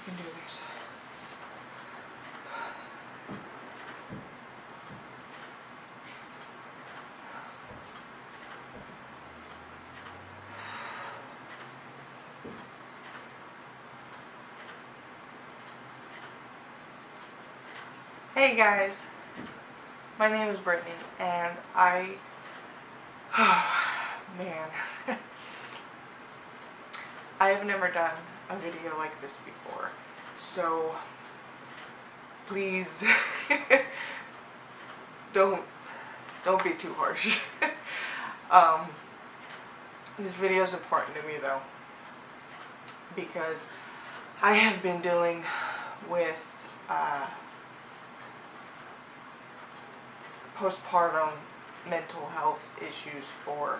can do this. Hey guys, my name is Brittany, and man, I have never done a video like this before, so please don't be too harsh. This video is important to me though, because I have been dealing with postpartum mental health issues for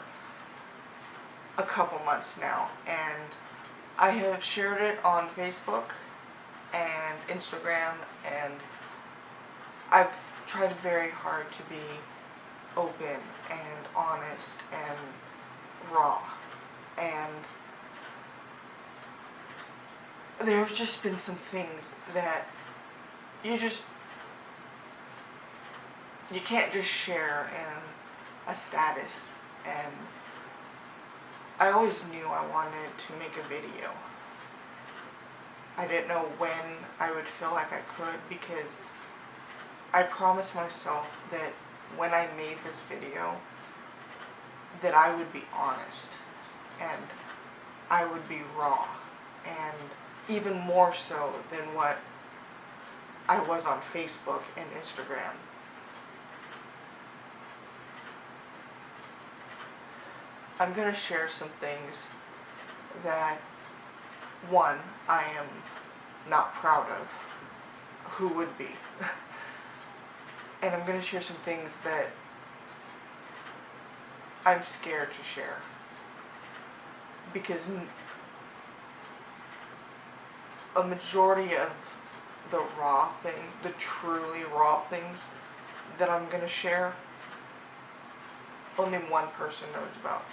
a couple months now, and I have shared it on Facebook and Instagram, and I've tried very hard to be open and honest and raw, and there's just been some things that you can't just share in a status, and I always knew I wanted to make a video. I didn't know when I would feel like I could, because I promised myself that when I made this video that I would be honest and I would be raw, and even more so than what I was on Facebook and Instagram. I'm going to share some things that, one, I am not proud of. Who would be? And I'm going to share some things that I'm scared to share, because a majority of the raw things, the truly raw things that I'm going to share, only one person knows about.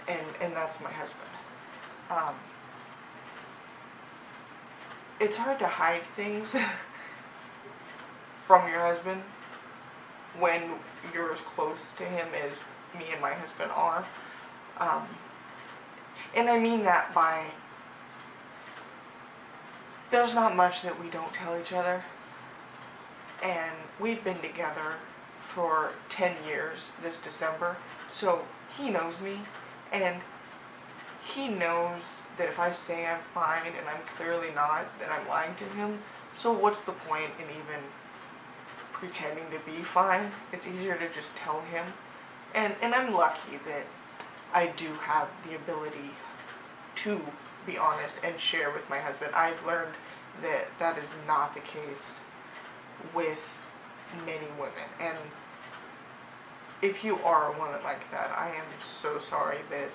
And that's my husband. It's hard to hide things from your husband when you're as close to him as me and my husband are. And I mean that by, there's not much that we don't tell each other. And we've been together for 10 years this December, so he knows me. And he knows that if I say I'm fine and I'm clearly not, then I'm lying to him. So what's the point in even pretending to be fine? It's easier to just tell him. And I'm lucky that I do have the ability to be honest and share with my husband. I've learned that that is not the case with many women. And if you are a woman like that, I am so sorry that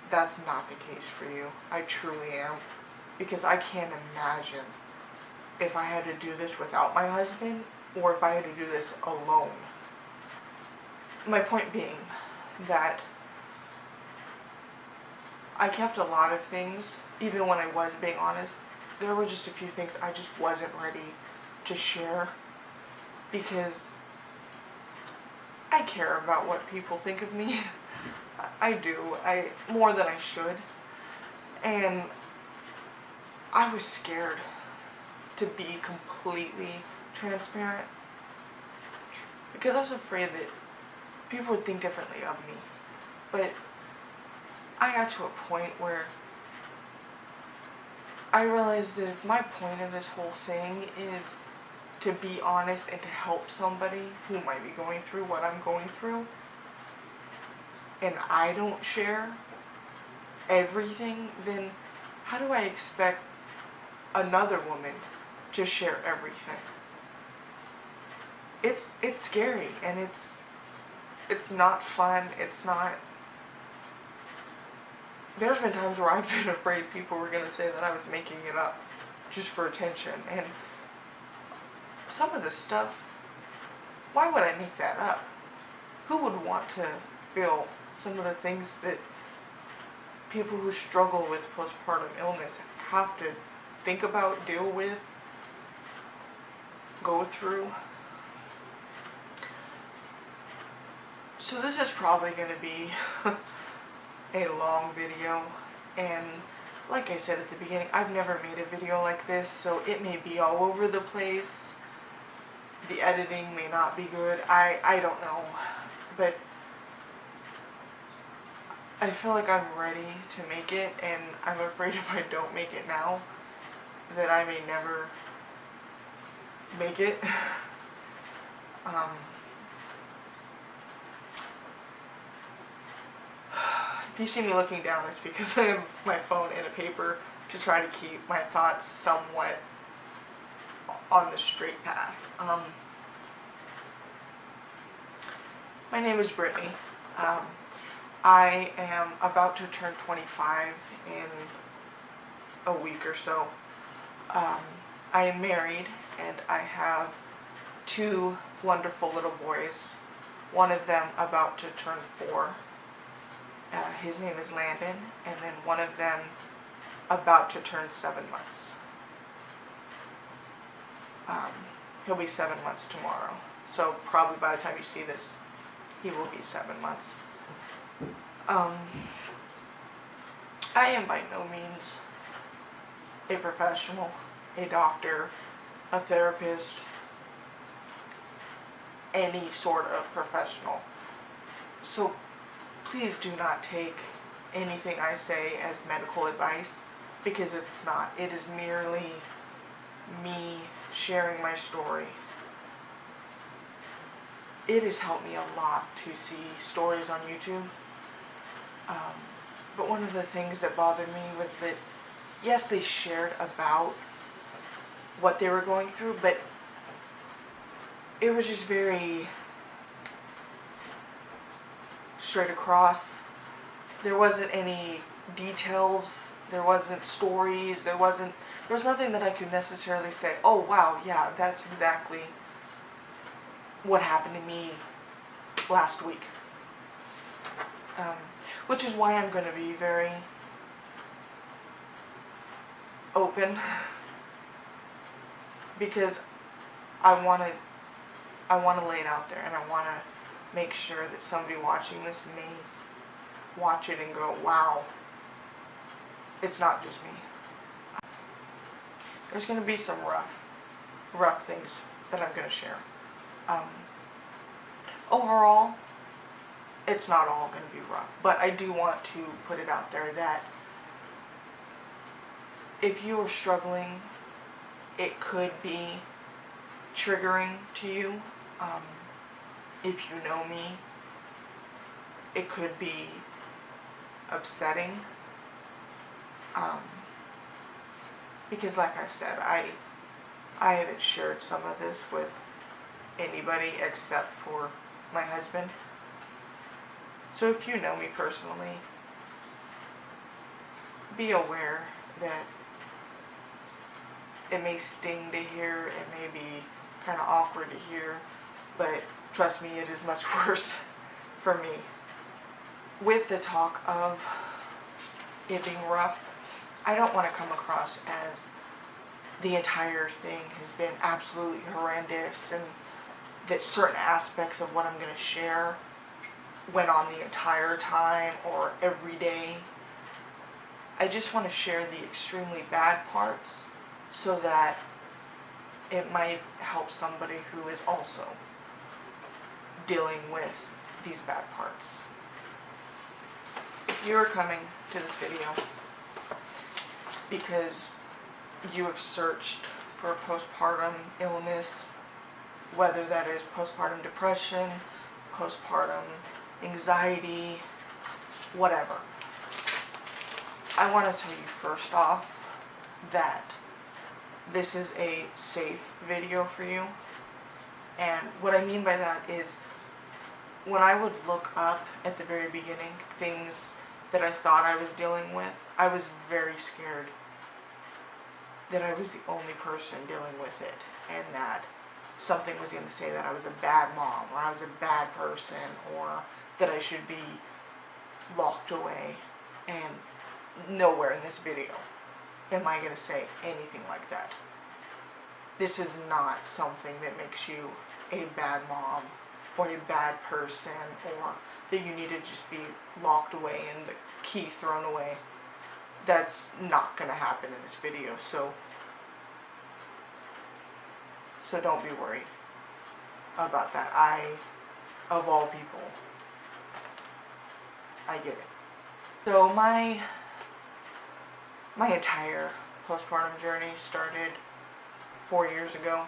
that's not the case for you. I truly am. Because I can't imagine if I had to do this without my husband, or if I had to do this alone. My point being that I kept a lot of things, even when I was being honest. There were just a few things I just wasn't ready to share, because I care about what people think of me. I do. More than I should. And I was scared to be completely transparent, because I was afraid that people would think differently of me. But I got to a point where I realized that if my point of this whole thing is to be honest and to help somebody who might be going through what I'm going through, and I don't share everything, then how do I expect another woman to share everything? It's scary, and it's not fun. It's not. There's been times where I've been afraid people were going to say that I was making it up just for attention, and some of the stuff, why would I make that up? Who would want to feel some of the things that people who struggle with postpartum illness have to think about, deal with, go through. So this is probably going to be a long video, and like I said at the beginning, I've never made a video like this, so it may be all over the place. The editing may not be good. I don't know, but I feel like I'm ready to make it, and I'm afraid if I don't make it now, that I may never make it. If you see me looking down, it's because I have my phone and a paper to try to keep my thoughts somewhat on the straight path. My name is Brittany. I am about to turn 25 in a week or so. I am married, and I have 2 wonderful little boys. One of them about to turn 4. His name is Landon, and then one of them about to turn 7 months. He'll be 7 months tomorrow, so probably by the time you see this, he will be 7 months. I am by no means a professional, a doctor, a therapist, any sort of professional. So please do not take anything I say as medical advice, because it's not. It is merely me sharing my story. It has helped me a lot to see stories on YouTube. But one of the things that bothered me was that, yes, they shared about what they were going through, but it was just very straight across. There wasn't any details, there wasn't stories, there was nothing that I could necessarily say, oh wow, yeah, that's exactly what happened to me last week. Which is why I'm going to be very open, because I want to lay it out there, and I want to make sure that somebody watching this may watch it and go, wow, it's not just me. There's going to be some rough things that I'm going to share. Overall, it's not all going to be rough, but I do want to put it out there that if you are struggling, it could be triggering to you. If you know me, it could be upsetting. Because like I said, I haven't shared some of this with anybody except for my husband. So if you know me personally, be aware that it may sting to hear, it may be kind of awkward to hear, but trust me, it is much worse for me. With the talk of it being rough, I don't want to come across as the entire thing has been absolutely horrendous and that certain aspects of what I'm going to share went on the entire time or every day. I just want to share the extremely bad parts so that it might help somebody who is also dealing with these bad parts. If you are coming to this video because you have searched for postpartum illness, whether that is postpartum depression, postpartum anxiety, whatever, I want to tell you first off that this is a safe video for you. And what I mean by that is, when I would look up at the very beginning things that I thought I was dealing with, I was very scared that I was the only person dealing with it, and that something was going to say that I was a bad mom, or I was a bad person, or that I should be locked away and nowhere in this video. am I going to say anything like that. This is not something that makes you a bad mom or a bad person, or that you need to just be locked away and the key thrown away. That's not going to happen in this video, so don't be worried about that. Of all people, I get it. So my entire postpartum journey started 4 years ago,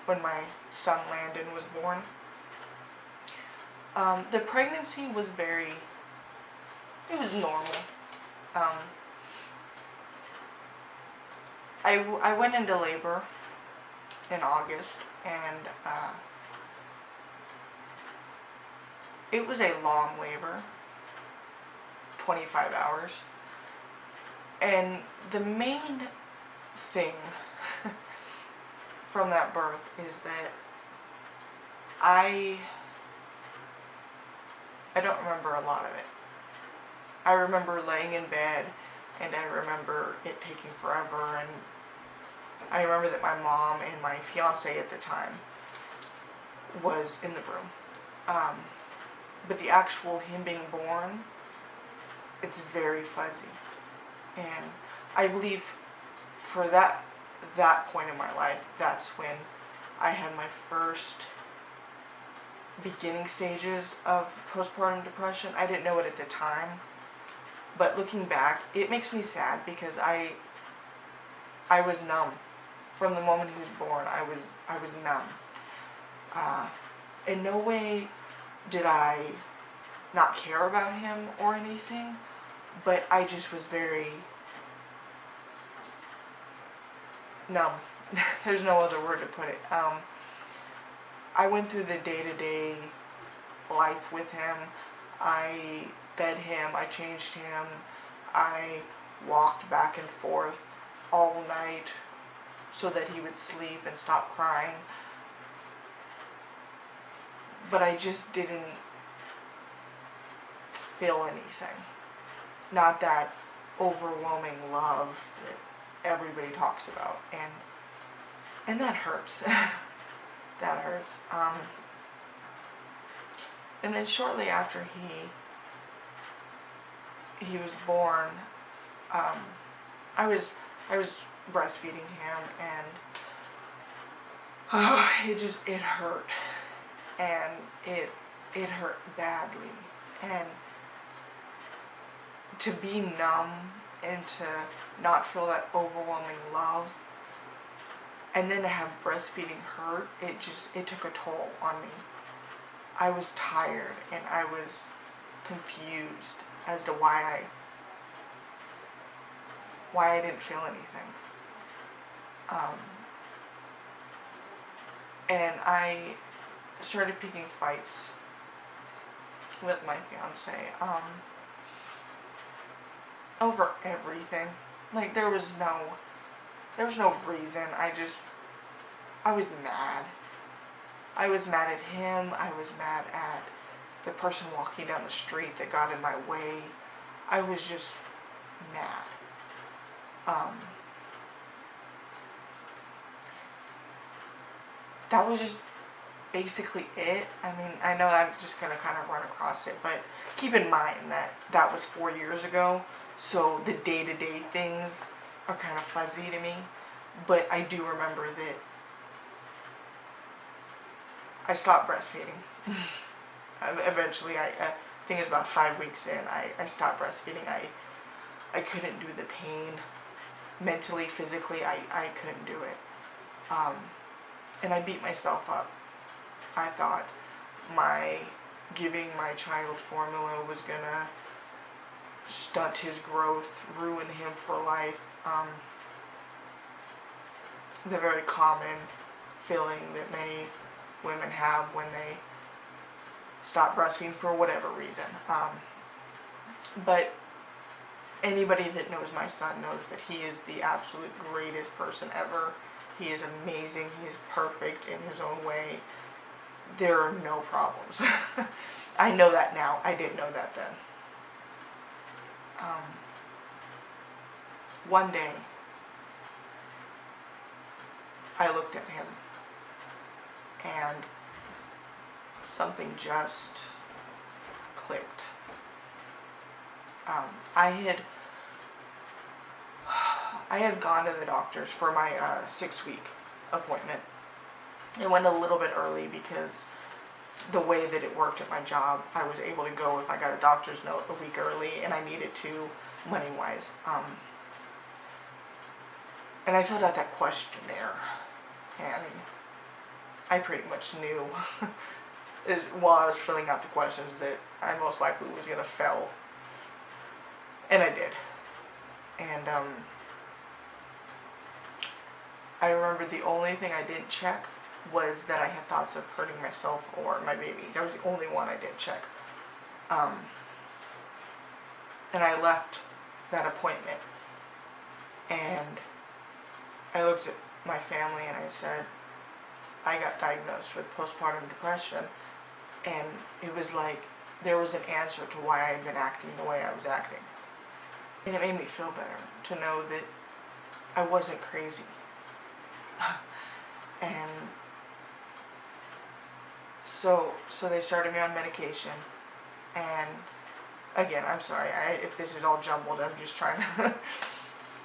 when my son Landon was born. The pregnancy was it was normal. I went into labor in August, and it was a long labor, 25 hours. And the main thing from that birth is that I don't remember a lot of it. I remember laying in bed, and I remember it taking forever, and I remember that my mom and my fiance at the time was in the room. But the actual him being born, it's very fuzzy. And I believe for that point in my life, that's when I had my first beginning stages of postpartum depression. I didn't know it at the time, but looking back, it makes me sad because I was numb. From the moment he was born, I was numb. In no way did I not care about him or anything, but I just was very numb. There's no other word to put it. I went through the day-to-day life with him. I fed him, I changed him, I walked back and forth all night so that he would sleep and stop crying. But I just didn't feel anything. Not that overwhelming love that everybody talks about, and that hurts. That hurts. And then shortly after he was born, I was breastfeeding him, and it hurt, and it hurt badly, and to be numb and to not feel that overwhelming love, and then to have breastfeeding hurt, it took a toll on me. I was tired, and I was confused as to why I didn't feel anything. And I started picking fights with my fiance over everything. Like, there was no reason. I was mad. I was mad at him. I was mad at the person walking down the street that got in my way. I was just mad. That was just basically it. I mean, I know I'm just going to kind of run across it, but keep in mind that was 4 years ago, so the day-to-day things are kind of fuzzy to me, but I do remember that I stopped breastfeeding. Eventually, I think it was about 5 weeks in, I stopped breastfeeding. I couldn't do the pain. Mentally, physically, I couldn't do it. And I beat myself up. I thought giving my child formula was gonna stunt his growth, ruin him for life. The very common feeling that many women have when they stop breastfeeding for whatever reason. But anybody that knows my son knows that he is the absolute greatest person ever. He is amazing. He is perfect in his own way. There are no problems. I know that now. I didn't know that then. one day, I looked at him and something just clicked. I had gone to the doctor's for my 6-week appointment. It went a little bit early because the way that it worked at my job, I was able to go if I got a doctor's note a week early, and I needed to money-wise. And I filled out that questionnaire, and I pretty much knew while I was filling out the questions that I most likely was going to fail. And I did. And I remember the only thing I didn't check was that I had thoughts of hurting myself or my baby. That was the only one I did check. And I left that appointment, and I looked at my family and I said, I got diagnosed with postpartum depression, and it was like there was an answer to why I had been acting the way I was acting. And it made me feel better to know that I wasn't crazy. And so they started me on medication, and again, I'm sorry if this is all jumbled. I'm just trying to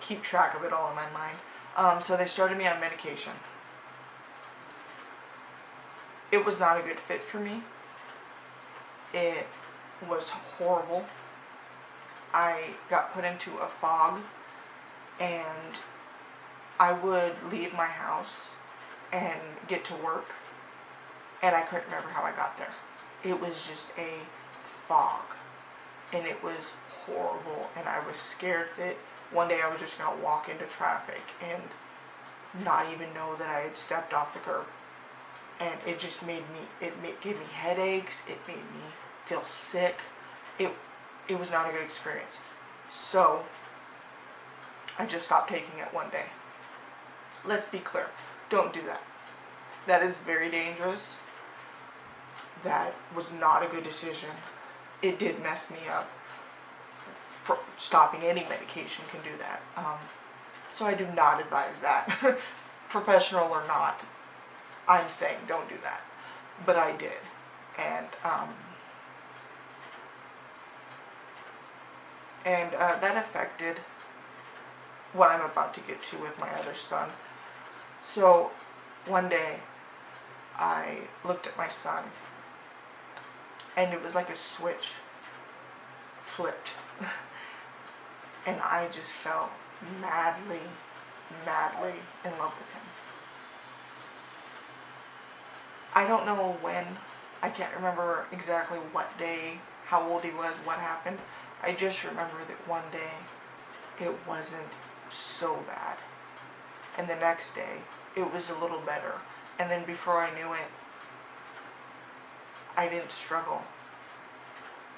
keep track of it all in my mind. So they started me on medication. It was not a good fit for me. It was horrible. I got put into a fog, and I would leave my house and get to work, and I couldn't remember how I got there. It was just a fog, and it was horrible, and I was scared that one day I was just going to walk into traffic and not even know that I had stepped off the curb. And it just gave me headaches, it made me feel sick. It was not a good experience. So I just stopped taking it one day. Let's be clear, don't do that. That is very dangerous. That was not a good decision. It did mess me up. For stopping any medication can do that. So I do not advise that. Professional or not, I'm saying don't do that. But I did. And that affected what I'm about to get to with my other son. So one day I looked at my son, and it was like a switch flipped. And I just fell madly in love with him. I don't know when. I can't remember exactly what day, how old he was, what happened. I just remember that one day it wasn't so bad. And the next day it was a little better. And then before I knew it, I didn't struggle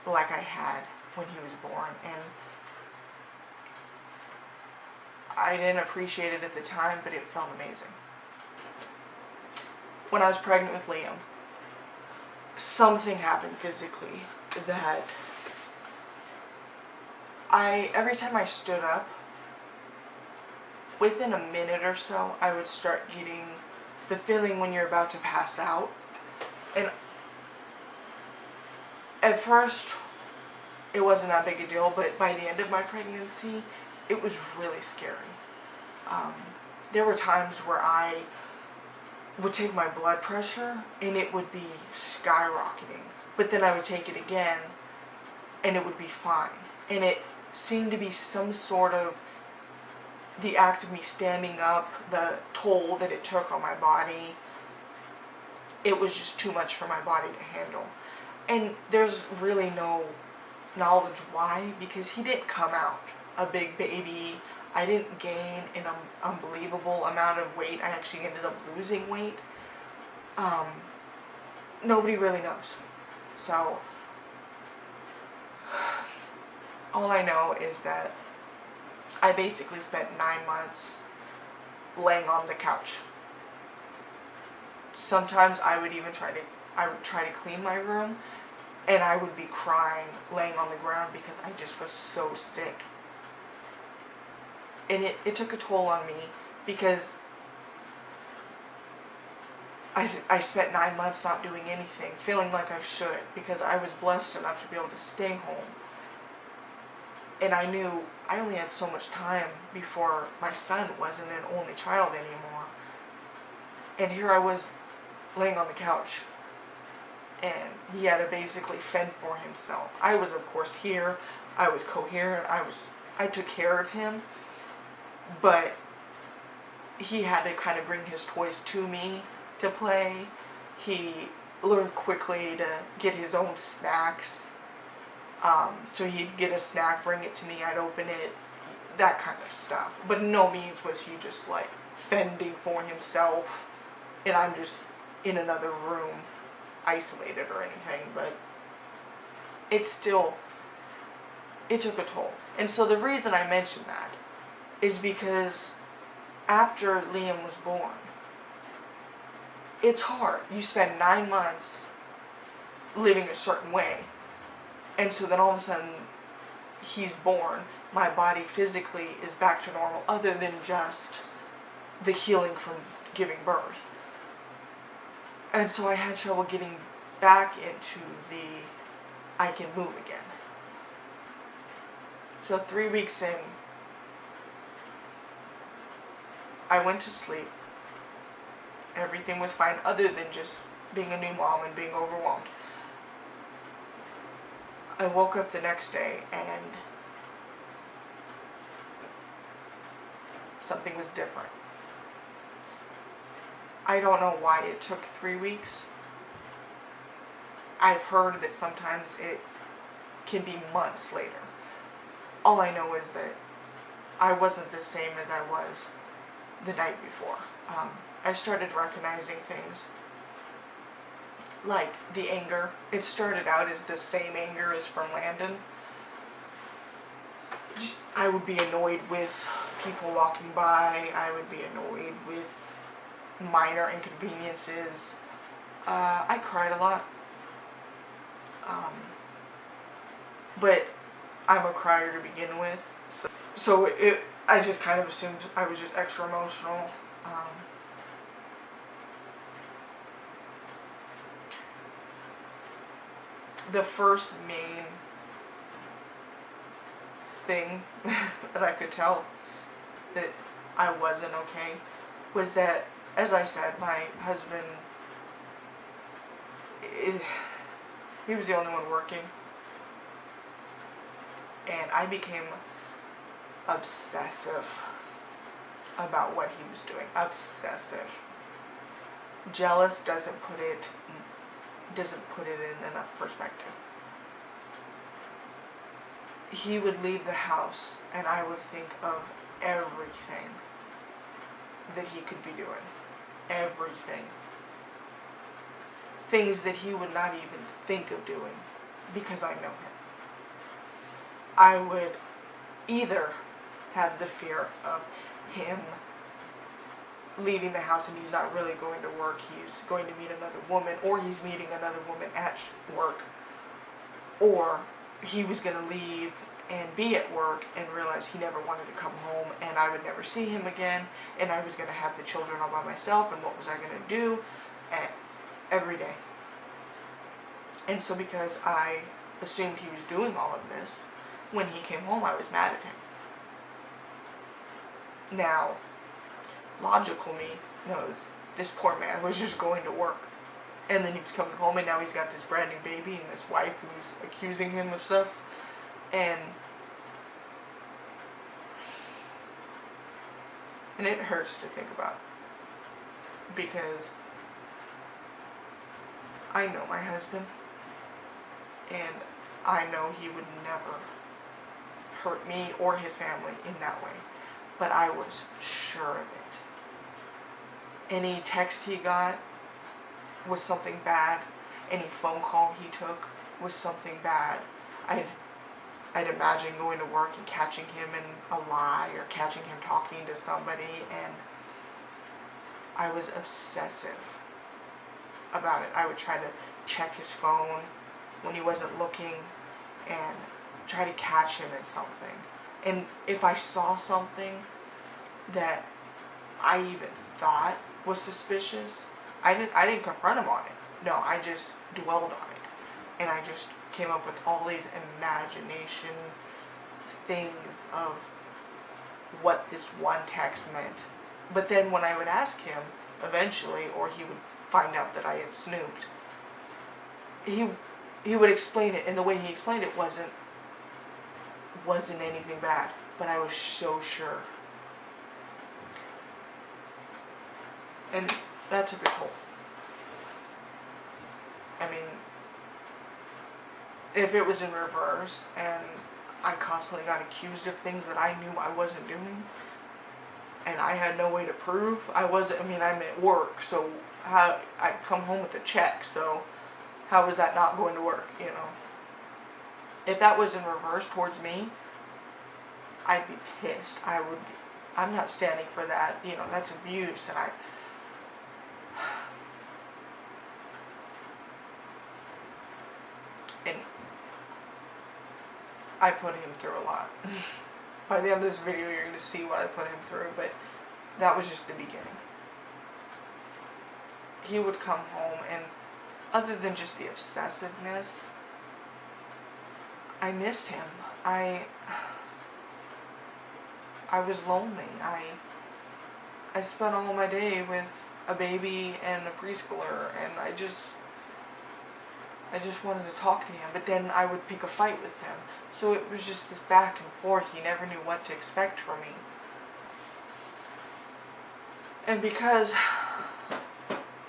like I had when he was born. And I didn't appreciate it at the time, but it felt amazing. When I was pregnant with Liam, something happened physically that every time I stood up, within a minute or so, I would start getting the feeling when you're about to pass out. And at first, it wasn't that big a deal, but by the end of my pregnancy, it was really scary. There were times where I would take my blood pressure and it would be skyrocketing, but then I would take it again and it would be fine. And it seemed to be some sort of the act of me standing up, the toll that it took on my body. It was just too much for my body to handle. And there's really no knowledge why, because he didn't come out a big baby. I didn't gain an unbelievable amount of weight. I actually ended up losing weight. Nobody really knows. So all I know is that I basically spent 9 months laying on the couch. Sometimes I would even try to clean my room, and I would be crying laying on the ground because I just was so sick. And it took a toll on me because I spent 9 months not doing anything, feeling like I should, because I was blessed enough to be able to stay home. And I knew I only had so much time before my son wasn't an only child anymore. And here I was laying on the couch, and he had to basically fend for himself. I was, of course, here. I was coherent. I took care of him, but he had to kind of bring his toys to me to play. He learned quickly to get his own snacks. So he'd get a snack, bring it to me, I'd open it, that kind of stuff. But in no means was he just like fending for himself, and I'm just in another room, isolated or anything. But it took a toll. And so the reason I mention that is because after Liam was born, it's hard. You spend 9 months living a certain way. And so then all of a sudden, he's born. My body physically is back to normal, other than just the healing from giving birth. And so I had trouble getting back into the I can move again. So 3 weeks in, I went to sleep. Everything was fine, other than just being a new mom and being overwhelmed. I woke up the next day and something was different. I don't know why it took 3 weeks. I've heard that sometimes it can be months later. All I know is that I wasn't the same as I was the night before. I started recognizing things like the anger. It started out as the same anger as from Landon. I would be annoyed with people walking by. I would be annoyed with minor inconveniences. I cried a lot. But I'm a crier to begin with. So I just kind of assumed I was just extra emotional. The first main thing that I could tell that I wasn't okay was that, as I said, my husband, he was the only one working, and I became obsessive about what he was doing. Obsessive. Jealous doesn't put it in enough perspective. He would leave the house and I would think of everything that he could be doing. Everything. Things that he would not even think of doing because I know him. I would either have the fear of him leaving the house and he's not really going to work, he's going to meet another woman, or he's meeting another woman at work, or he was going to leave and be at work and realize he never wanted to come home and I would never see him again, and I was going to have the children all by myself, and what was I going to do every day. And so because I assumed he was doing all of this, when he came home I was mad at him. Now, logical me knows this poor man was just going to work, and then he was coming home and now he's got this brand new baby and this wife who's accusing him of stuff, and it hurts to think about, because I know my husband and I know he would never hurt me or his family in that way, but I was sure of it. Any text he got was something bad. Any phone call he took was something bad. I'd imagine going to work and catching him in a lie or catching him talking to somebody, and I was obsessive about it. I would try to check his phone when he wasn't looking and try to catch him in something. And if I saw something that I even thought was suspicious. I didn't confront him on it. No, I just dwelled on it. And I just came up with all these imagination things of what this one text meant. But then when I would ask him eventually, or he would find out that I had snooped, he would explain it, and the way he explained it wasn't anything bad. But I was so sure. And that took a toll. I mean, if it was in reverse and I constantly got accused of things that I knew I wasn't doing, and I had no way to prove, I'm at work, so how I come home with a check, so how was that not going to work, If that was in reverse towards me, I'd be pissed. I'm not standing for that, that's abuse, and I put him through a lot. By the end of this video, you're going to see what I put him through, but that was just the beginning. He would come home, and other than just the obsessiveness, I missed him. I was lonely. I spent all my day with a baby and a preschooler, and I just wanted to talk to him, but then I would pick a fight with him. So it was just this back and forth. He never knew what to expect from me. And because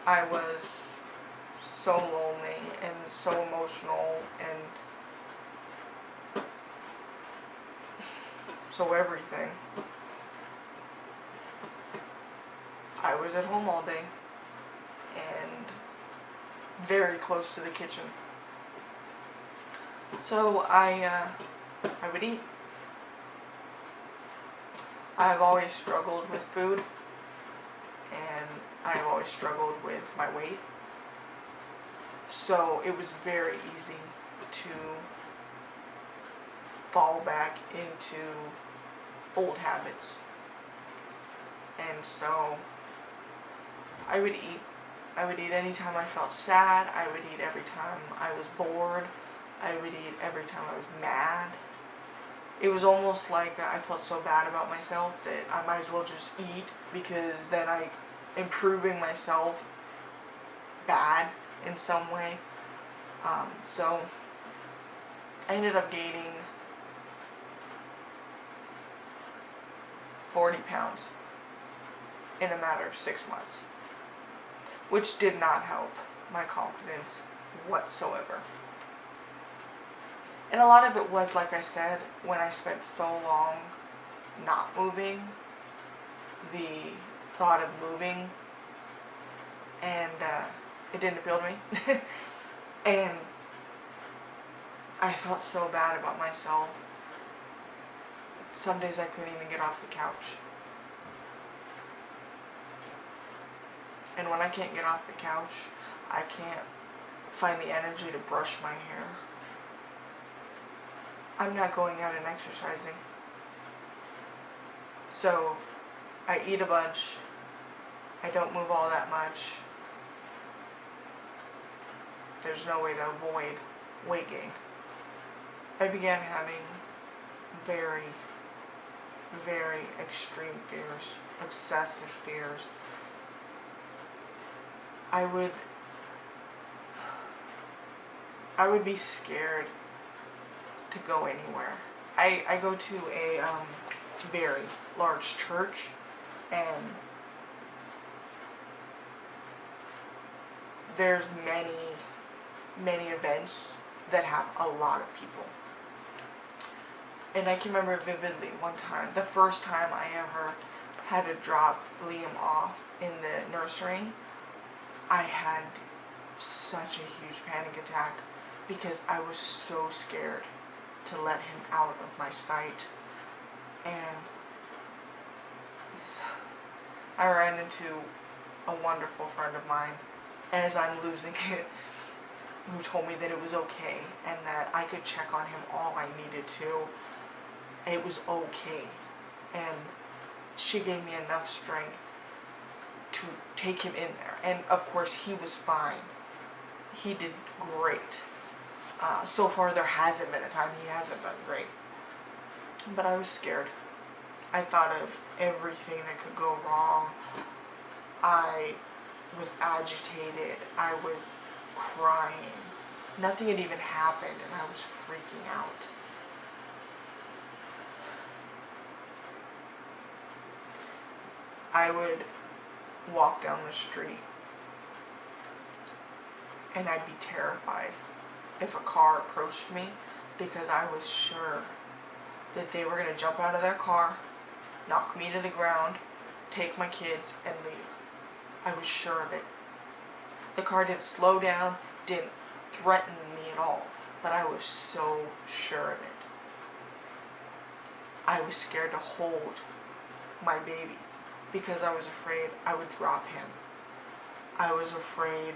I was so lonely and so emotional and so everything, I was at home all day and very close to the kitchen. So I would eat. I've always struggled with food, and I've always struggled with my weight. So it was very easy to fall back into old habits. And so I would eat. I would eat anytime I felt sad. I would eat every time I was bored. I would eat every time I was mad. It was almost like I felt so bad about myself that I might as well just eat, because then I'm improving myself bad in some way. So I ended up gaining 40 pounds in a matter of 6 months, which did not help my confidence whatsoever. And a lot of it was, like I said, when I spent so long not moving, the thought of moving, and it didn't appeal to me. And I felt so bad about myself. Some days I couldn't even get off the couch. And when I can't get off the couch, I can't find the energy to brush my hair. I'm not going out and exercising. So I eat a bunch. I don't move all that much. There's no way to avoid weight gain. I began having very, very extreme fears, obsessive fears. I would be scared to go anywhere. I go to a very large church, and there's many events that have a lot of people. And I can remember vividly one time, the first time I ever had to drop Liam off in the nursery, I had such a huge panic attack because I was so scared to let him out of my sight. And I ran into a wonderful friend of mine as I'm losing it, who told me that it was okay and that I could check on him all I needed to. It was okay. And she gave me enough strength to take him in there. And of course he was fine. He did great. So far there hasn't been a time he hasn't done great. But I was scared. I thought of everything that could go wrong. I was agitated. I was crying. Nothing had even happened and I was freaking out. I would walk down the street and I'd be terrified if a car approached me, because I was sure that they were going to jump out of their car, knock me to the ground, take my kids, and leave. I was sure of it. The car didn't slow down, didn't threaten me at all, but I was so sure of it. I was scared to hold my baby because I was afraid I would drop him. I was afraid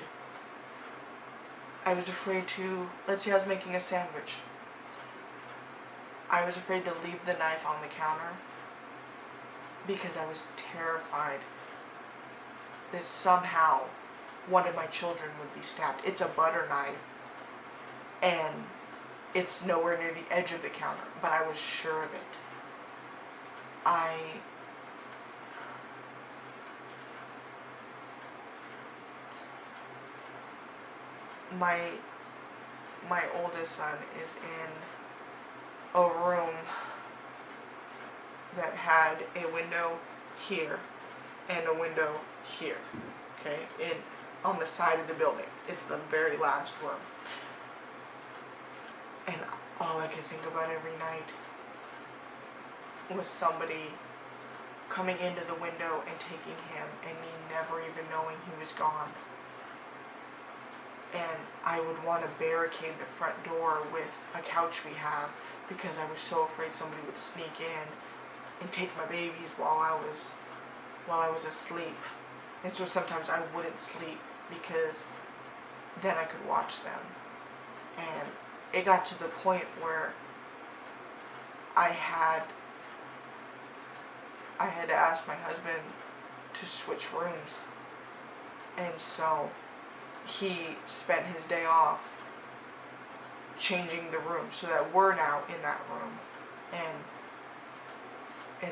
to, let's say I was making a sandwich. I was afraid to leave the knife on the counter because I was terrified that somehow one of my children would be stabbed. It's a butter knife and it's nowhere near the edge of the counter, but I was sure of it. My oldest son is in a room that had a window here and a window here, okay, on the side of the building. It's the very last room. And all I could think about every night was somebody coming into the window and taking him and me never even knowing he was gone. And I would want to barricade the front door with a couch we have because I was so afraid somebody would sneak in and take my babies while I was asleep. And so sometimes I wouldn't sleep because then I could watch them. And it got to the point where I had to ask my husband to switch rooms. And so he spent his day off changing the room so that we're now in that room, and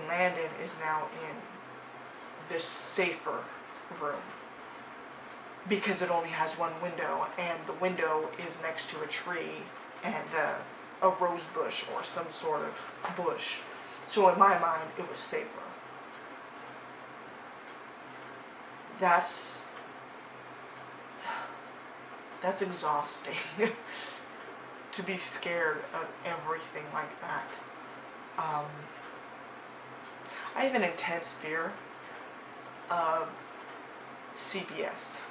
Landon is now in this safer room because it only has one window, and the window is next to a tree and a rose bush or some sort of bush. So in my mind it was safer. That's exhausting to be scared of everything like that. I have an intense fear of CPS.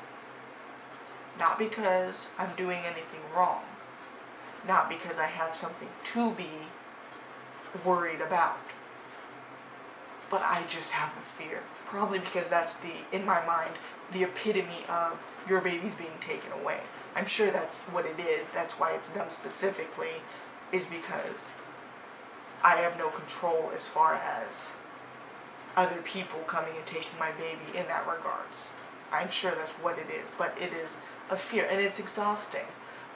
Not because I'm doing anything wrong. Not because I have something to be worried about. But I just have a fear. Probably because that's in my mind, the epitome of your baby's being taken away. I'm sure that's what it is. That's why it's done specifically, is because I have no control as far as other people coming and taking my baby in that regards. I'm sure that's what it is, but it is a fear, and it's exhausting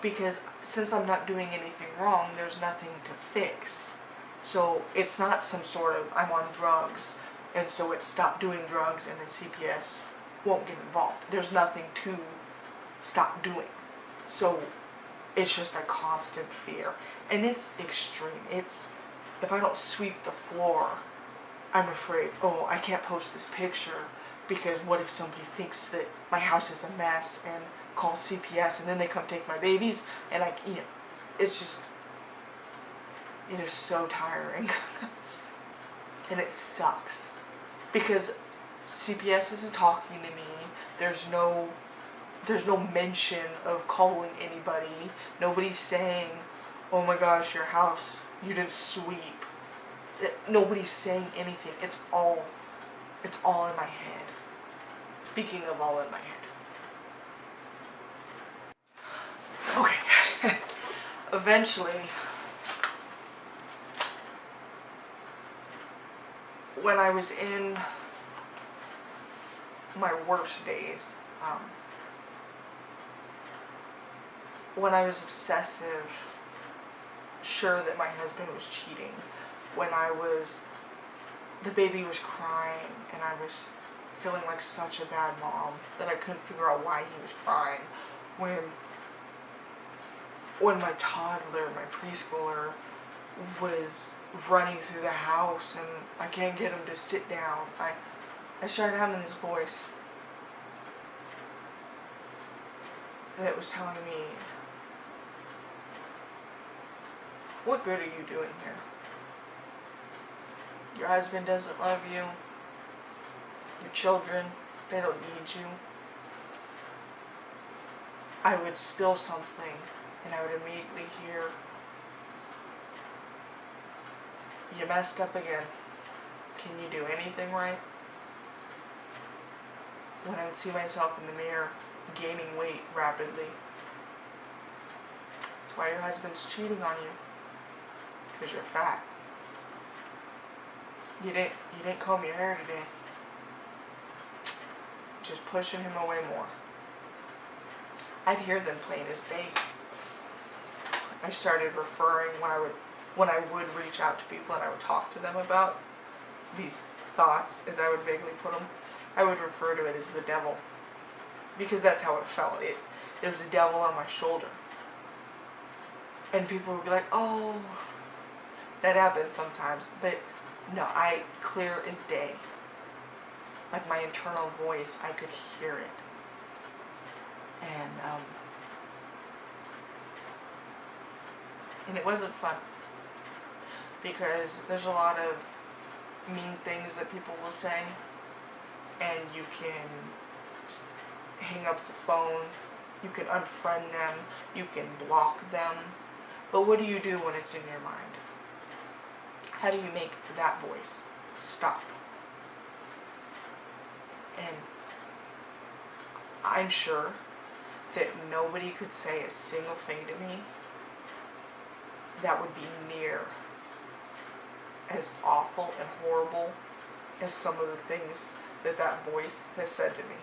because since I'm not doing anything wrong, there's nothing to fix. So it's not some sort of I'm on drugs and so it's stop doing drugs and then CPS won't get involved. There's nothing to stop doing. So it's just a constant fear. And it's extreme. It's, if I don't sweep the floor, I'm afraid, oh, I can't post this picture because what if somebody thinks that my house is a mess and calls CPS and then they come take my babies and it's just, it is so tiring. And it sucks because CPS isn't talking to me. There's no mention of calling anybody. Nobody's saying, oh my gosh, your house, you didn't sweep. Nobody's saying anything. It's all in my head. Speaking of all in my head. Okay. Eventually, when I was in my worst days, when I was obsessive, sure that my husband was cheating, when the baby was crying and I was feeling like such a bad mom that I couldn't figure out why he was crying, when my toddler, my preschooler, was running through the house and I can't get him to sit down, I started having this voice that was telling me, what good are you doing here? Your husband doesn't love you. Your children, they don't need you. I would spill something and I would immediately hear, you messed up again. Can you do anything right? When I would see myself in the mirror gaining weight rapidly. That's why your husband's cheating on you. Because you're fat. You didn't comb your hair today. Just pushing him away more. I'd hear them plain as day. I started referring when I would reach out to people and I would talk to them about these thoughts, as I would vaguely put them, I would refer to it as the devil. Because that's how it felt. There was a devil on my shoulder. And people would be like, oh, that happens sometimes. But no, clear as day. Like my internal voice, I could hear it. And it wasn't fun. Because there's a lot of mean things that people will say. And you can hang up the phone. You can unfriend them. You can block them. But what do you do when it's in your mind? How do you make that voice stop? And I'm sure that nobody could say a single thing to me that would be near as awful and horrible as some of the things that voice has said to me.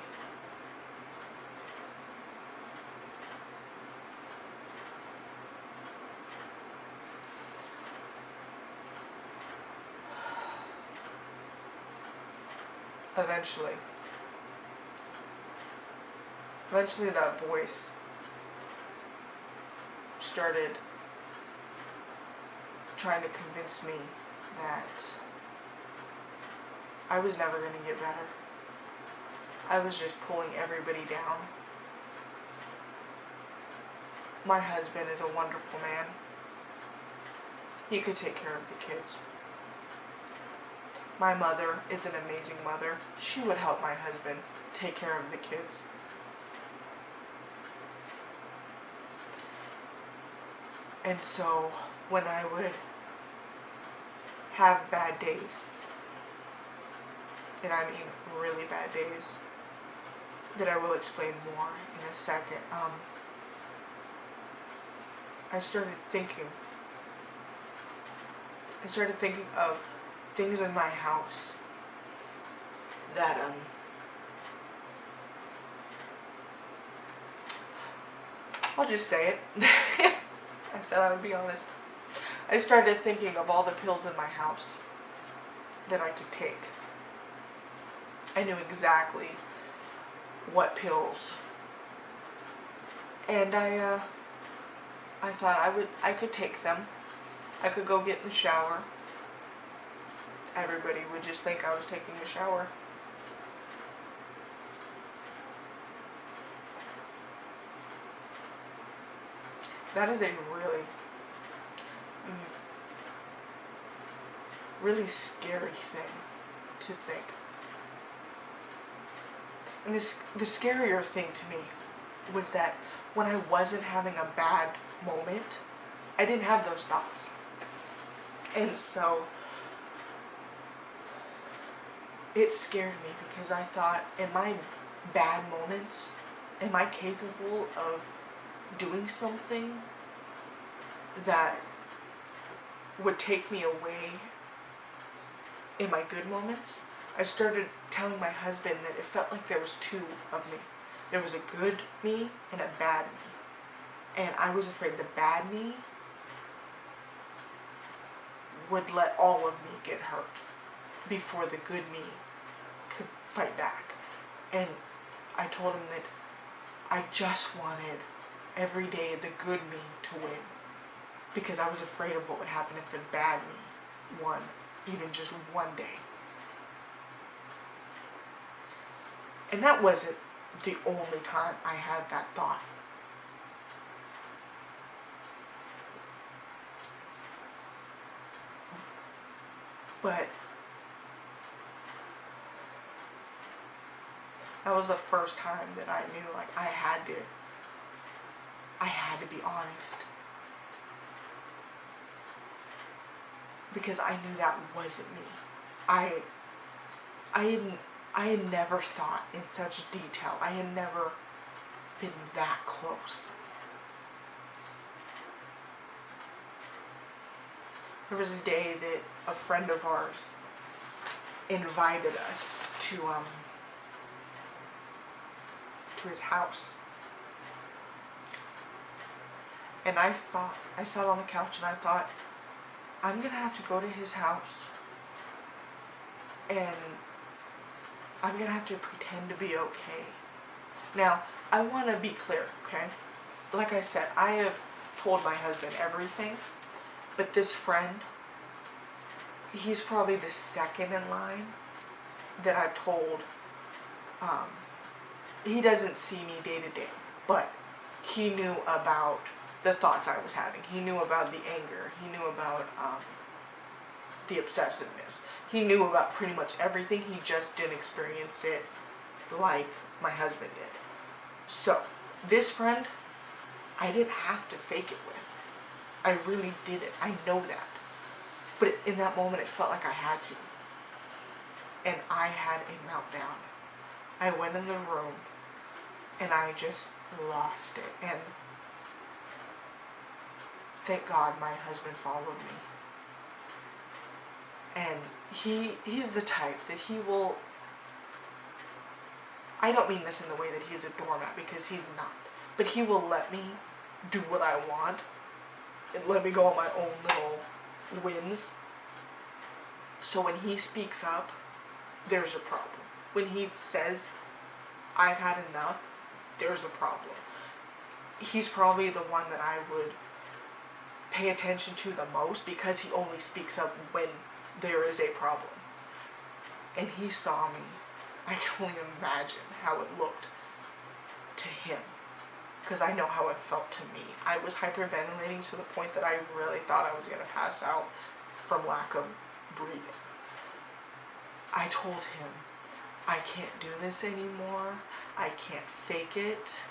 Eventually that voice started trying to convince me that I was never going to get better. I was just pulling everybody down. My husband is a wonderful man. He could take care of the kids. My mother is an amazing mother. She would help my husband take care of the kids. And so when I would have bad days, and I mean really bad days, that I will explain more in a second, I started thinking of things in my house that I'll just say it. I said I would be honest. I started thinking of all the pills in my house that I could take. I knew exactly what pills. And I thought I could take them. I could go get in the shower. Everybody would just think I was taking a shower. That is a really scary thing to think. And the scarier thing to me was that when I wasn't having a bad moment, I didn't have those thoughts. And so it scared me because I thought, in my bad moments, am I capable of doing something that would take me away in my good moments, I started telling my husband that it felt like there was two of me. There was a good me and a bad me. And I was afraid the bad me would let all of me get hurt before the good me could fight back. And I told him that I just wanted every day the good me to win, because I was afraid of what would happen if the bad me won, even just one day. And that wasn't the only time I had that thought. But that was the first time that I knew, like, I had to be honest. Because I knew that wasn't me. I had never thought in such detail. I had never been that close. There was a day that a friend of ours invited us to his house. And I sat on the couch and I thought, I'm gonna have to go to his house and I'm gonna have to pretend to be okay. Now, I wanna be clear, okay? Like I said, I have told my husband everything, but this friend, he's probably the second in line that I've told. He doesn't see me day to day, but he knew about the thoughts I was having. He knew about the anger. He knew about the obsessiveness. He knew about pretty much everything. He just didn't experience it like my husband did. So, this friend, I didn't have to fake it with. I really didn't. I know that. But in that moment, it felt like I had to. And I had a meltdown. I went in the room and I just lost it. And thank God my husband followed me. And he's the type that he will, I don't mean this in the way that he's a doormat, because he's not, but he will let me do what I want and let me go on my own little whims. So when he speaks up, there's a problem. When he says, I've had enough, there's a problem. He's probably the one that I would pay attention to the most, because he only speaks up when there is a problem. And he saw me. I can only imagine how it looked to him, because I know how it felt to me. I was hyperventilating to the point that I really thought I was going to pass out from lack of breathing. I told him, I can't do this anymore. I can't fake it.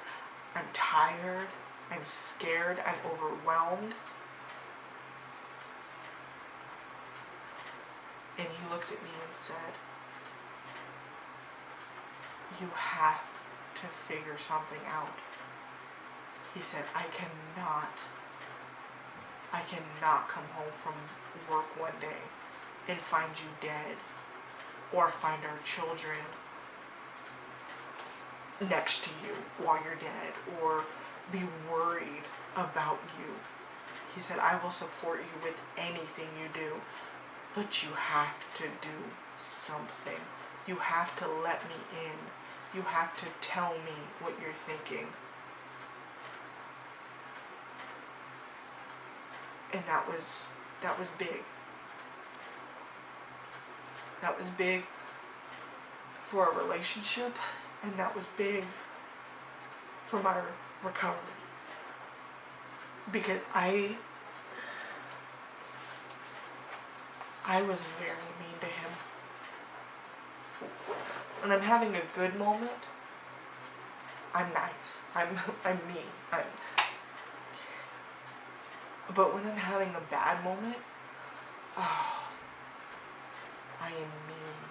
I'm tired. I'm scared. I'm overwhelmed. And he looked at me and said, you have to figure something out. He said, I cannot come home from work one day and find you dead, or find our children next to you while you're dead, or be worried about you. He said, I will support you with anything you do, but you have to do something. You have to let me in. You have to tell me what you're thinking. And that was big. That was big for a relationship, and that was big for my recovery. Because I was very mean to him. When I'm having a good moment, I'm nice. I'm mean. But when I'm having a bad moment, oh, I am mean.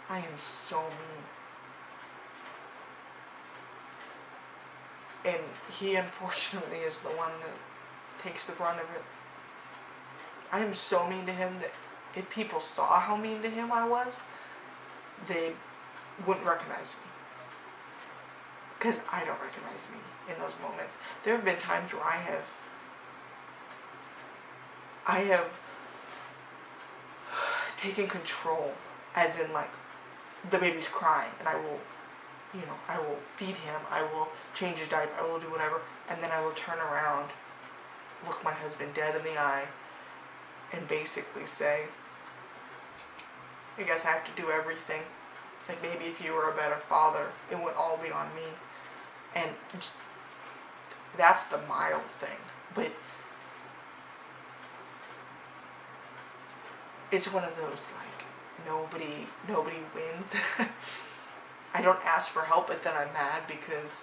I am so mean. And he, unfortunately, is the one that takes the brunt of it. I am so mean to him that if people saw how mean to him I was, they wouldn't recognize me. Because I don't recognize me in those moments. There have been times where I have taken control, as in like, the baby's crying, and I will feed him, I will change his diaper, I will do whatever, and then I will turn around, look my husband dead in the eye, and basically say, I guess I have to do everything. Like, maybe if you were a better father, it would all be on me. And just, that's the mild thing. But it's one of those, like, nobody wins. I don't ask for help, but then I'm mad because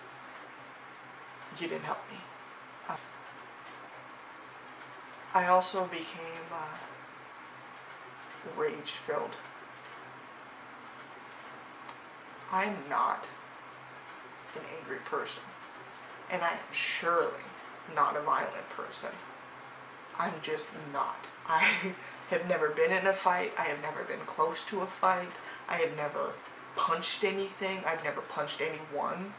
you didn't help me. I also became rage-filled. I'm not an angry person, and I am surely not a violent person. I'm just not. I have never been in a fight. I have never been close to a fight. I have never punched anything. I've never punched anyone.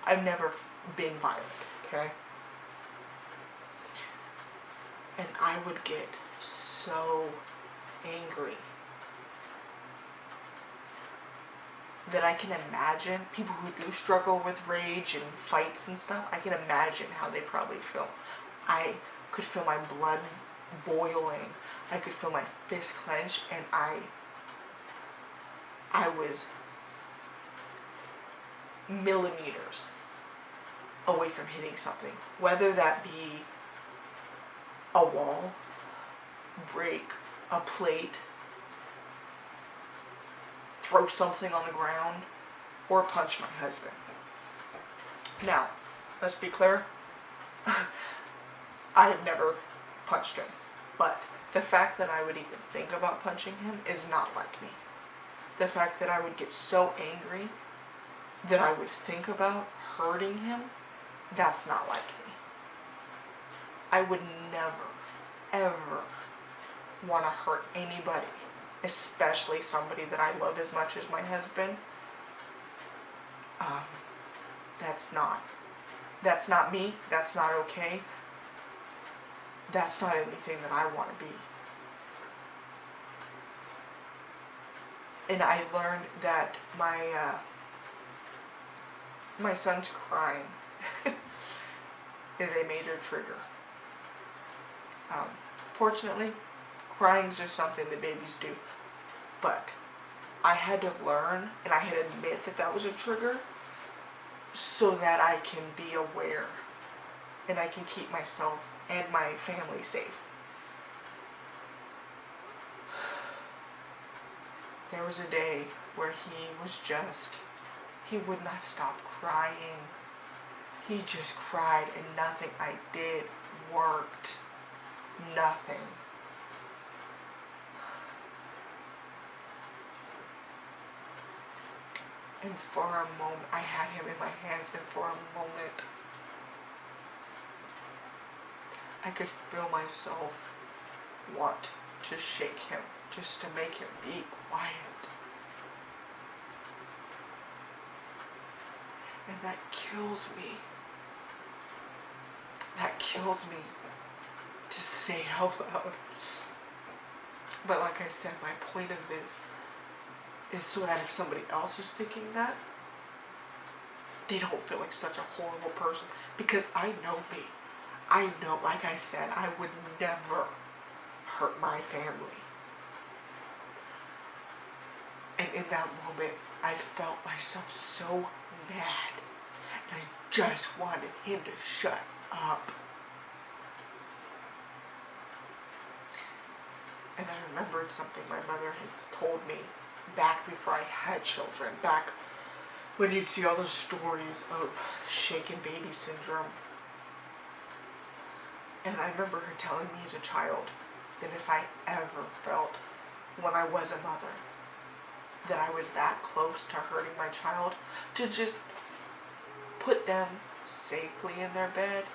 I've never been violent, okay? And I would get so angry that I can imagine people who do struggle with rage and fights and stuff, I can imagine how they probably feel. I could feel my blood boiling. I could feel my fist clench, and I was millimeters away from hitting something, whether that be a wall, break a plate, throw something on the ground, or punch my husband. Now, let's be clear, I have never punched him, but the fact that I would even think about punching him is not like me. The fact that I would get so angry that I would think about hurting him, that's not like me. I would never, ever want to hurt anybody, especially somebody that I love as much as my husband. That's not me. That's not okay. That's not anything that I want to be. And I learned that my son's crying is a major trigger. Fortunately, crying is just something that babies do. But I had to learn, and I had to admit that that was a trigger, so that I can be aware and I can keep myself and my family safe. There was a day where he would not stop crying. He just cried, and nothing I did worked. Nothing. And for a moment, I had him in my hands, and for a moment, I could feel myself want to shake him, just to make him be quiet. And that kills me. That kills me to say out loud. But like I said, my point of this is so that if somebody else is thinking that, they don't feel like such a horrible person. Because I know me. I know, like I said, I would never hurt my family. And in that moment, I felt myself so mad. And I just wanted him to shut up. And I remembered something my mother had told me back before I had children, back when you'd see all those stories of shaken baby syndrome. And I remember her telling me as a child that if I ever felt, when I was a mother, that I was that close to hurting my child, to just put them safely in their bed,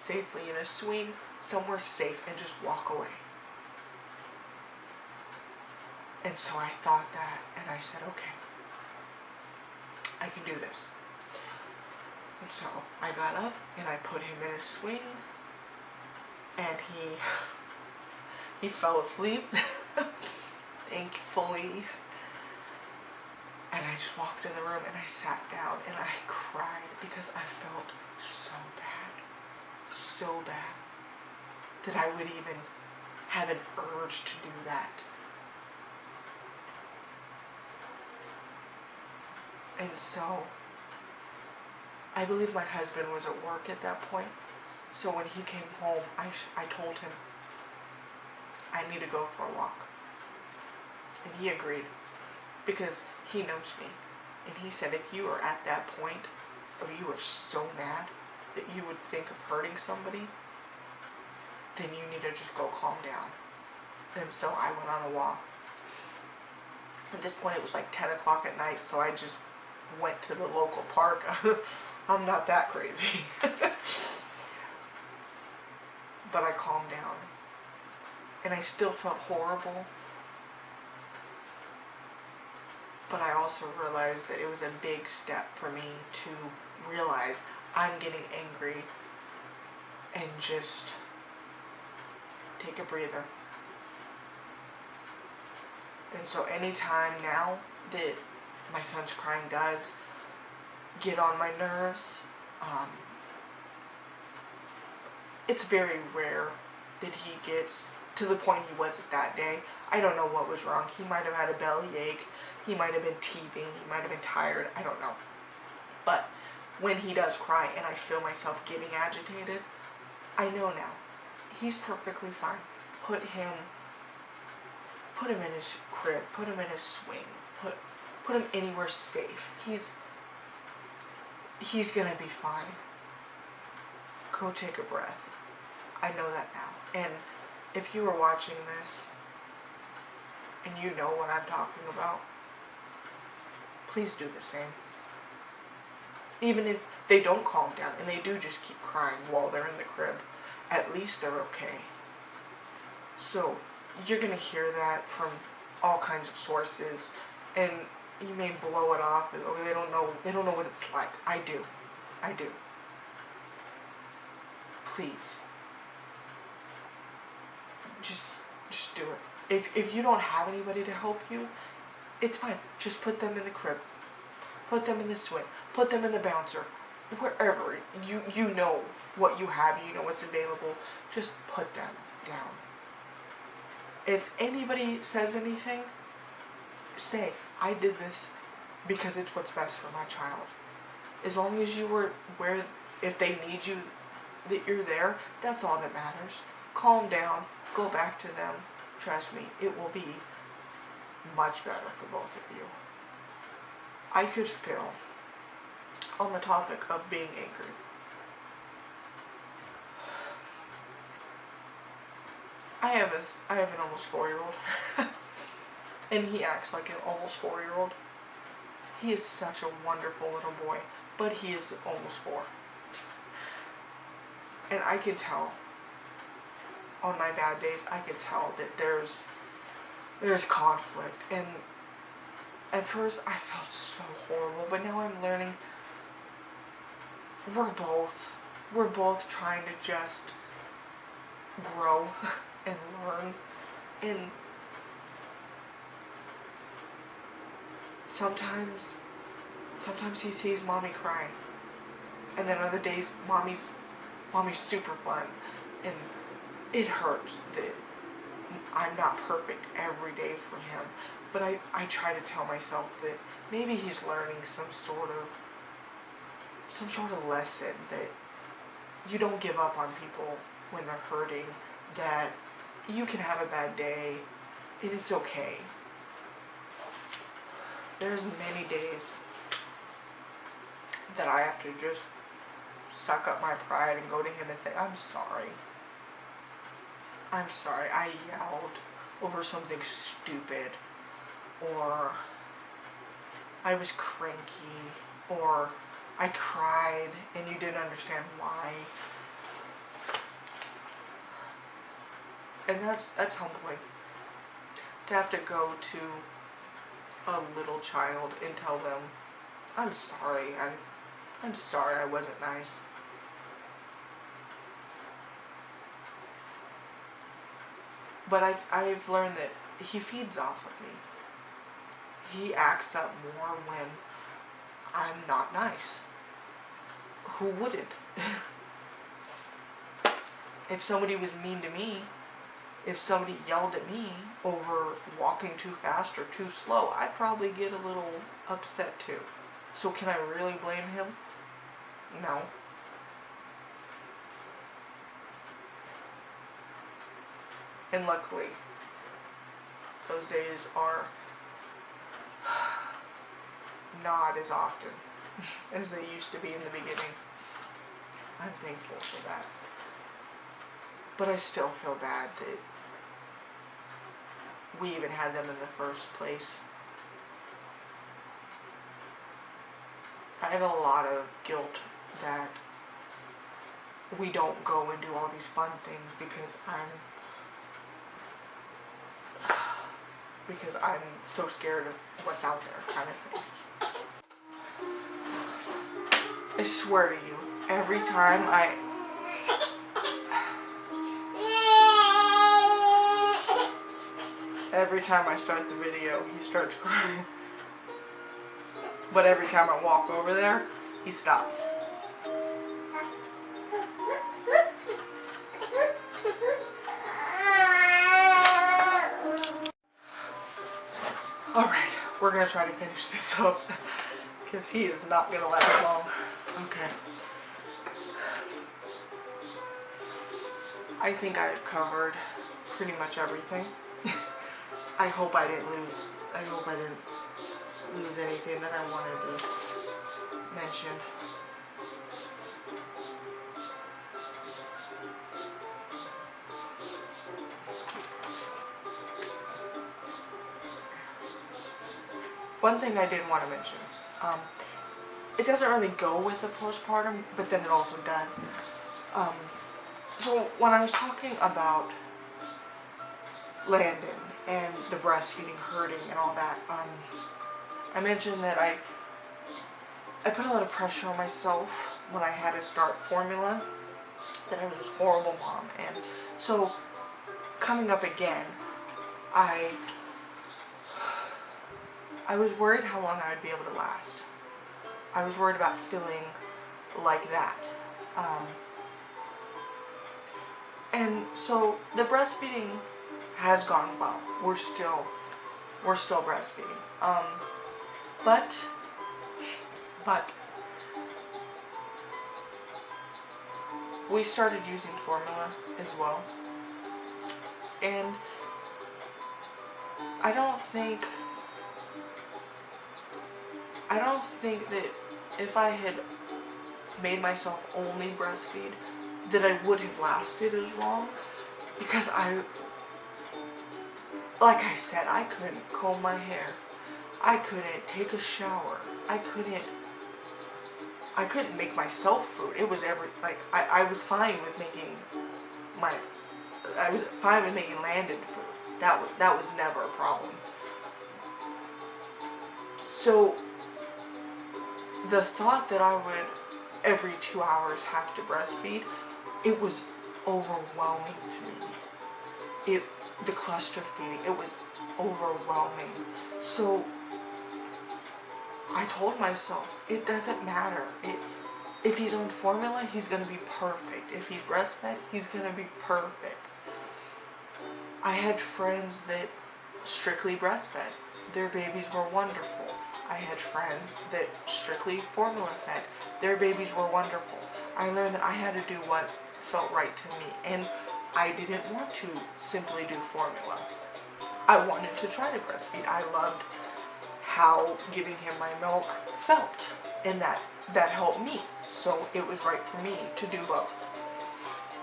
safely in a swing, somewhere safe, and just walk away. And so I thought that, and I said, okay, I can do this. And so I got up and I put him in a swing, and he fell asleep, thankfully. And I just walked in the room and I sat down and I cried because I felt so bad that I would even have an urge to do that. And so I believe my husband was at work at that point. So when he came home, I told him, I need to go for a walk. And he agreed, because he knows me. And he said, if you are at that point, or you are so mad that you would think of hurting somebody, then you need to just go calm down. And so I went on a walk. At this point it was like 10 o'clock at night, so I just went to the local park. I'm not that crazy. But I calmed down. And I still felt horrible. But I also realized that it was a big step for me to realize I'm getting angry and just take a breather. And so anytime now that my son's crying does get on my nerves, it's very rare that he gets to the point he was at that day. I don't know what was wrong. He might have had a bellyache. He might have been teething. He might have been tired. I don't know. But when he does cry and I feel myself getting agitated, I know now. He's perfectly fine. Put him in his crib. Put him in his swing. Put him anywhere safe. He's gonna be fine. Go take a breath. I know that now. And if you are watching this and you know what I'm talking about, please do the same. Even if they don't calm down and they do just keep crying while they're in the crib, at least they're okay. So you're going to hear that from all kinds of sources, and you may blow it off, or they don't know what it's like. I do. Please. Just do it. If you don't have anybody to help you, it's fine. Just put them in the crib. Put them in the swing. Put them in the bouncer. Wherever. You know what you have. You know what's available. Just put them down. If anybody says anything, say, I did this because it's what's best for my child. As long as you were where, if they need you, that you're there, that's all that matters. Calm down. Go back to them. Trust me, it will be much better for both of you. I could feel, on the topic of being angry, I have an almost 4-year-old, and he acts like an almost 4-year-old. He is such a wonderful little boy, but he is almost 4. And I can tell, on my bad days, I can tell that there's conflict. And at first I felt so horrible, but now I'm learning we're both trying to just grow and learn. And sometimes he sees mommy crying, and then other days mommy's super fun, and it hurts that I'm not perfect every day for him, but I try to tell myself that maybe he's learning some sort of lesson, that you don't give up on people when they're hurting, that you can have a bad day and it's okay. There's many days that I have to just suck up my pride and go to him and say, I'm sorry, I yelled over something stupid, or I was cranky, or I cried and you didn't understand why. And that's humbling, to have to go to a little child and tell them, I'm sorry, I'm sorry I wasn't nice. But I've learned that he feeds off of me. He acts up more when I'm not nice. Who wouldn't? If somebody was mean to me, if somebody yelled at me over walking too fast or too slow, I'd probably get a little upset too. So can I really blame him? No. And luckily, those days are not as often as they used to be in the beginning. I'm thankful for that. But I still feel bad that we even had them in the first place. I have a lot of guilt that we don't go and do all these fun things because I'm so scared of what's out there, kind of thing. I swear to you, every time I start the video, he starts crying. But every time I walk over there, he stops. Alright, we're gonna try to finish this up because he is not gonna last long. Okay. I think I've covered pretty much everything. I hope I didn't lose anything that I wanted to mention. One thing I did want to mention, it doesn't really go with the postpartum, but then it also does. So when I was talking about Landon and the breastfeeding hurting and all that, I mentioned that I put a lot of pressure on myself when I had to start formula, that I was this horrible mom, and so coming up again, I was worried how long I would be able to last. I was worried about feeling like that. And so the breastfeeding has gone well. We're still breastfeeding. But we started using formula as well. And I don't think that if I had made myself only breastfeed, that I would have lasted as long, because like I said, I couldn't comb my hair, I couldn't take a shower, I couldn't make myself food. It was I was fine with making Landon food. That was never a problem. So the thought that I would every 2 hours have to breastfeed, it was overwhelming to me. The cluster feeding, it was overwhelming. So I told myself, it doesn't matter. If he's on formula, he's going to be perfect. If he's breastfed, he's going to be perfect. I had friends that strictly breastfed. Their babies were wonderful. I had friends that strictly formula fed. Their babies were wonderful. I learned that I had to do what felt right to me, and I didn't want to simply do formula. I wanted to try to breastfeed. I loved how giving him my milk felt, and that helped me. So it was right for me to do both.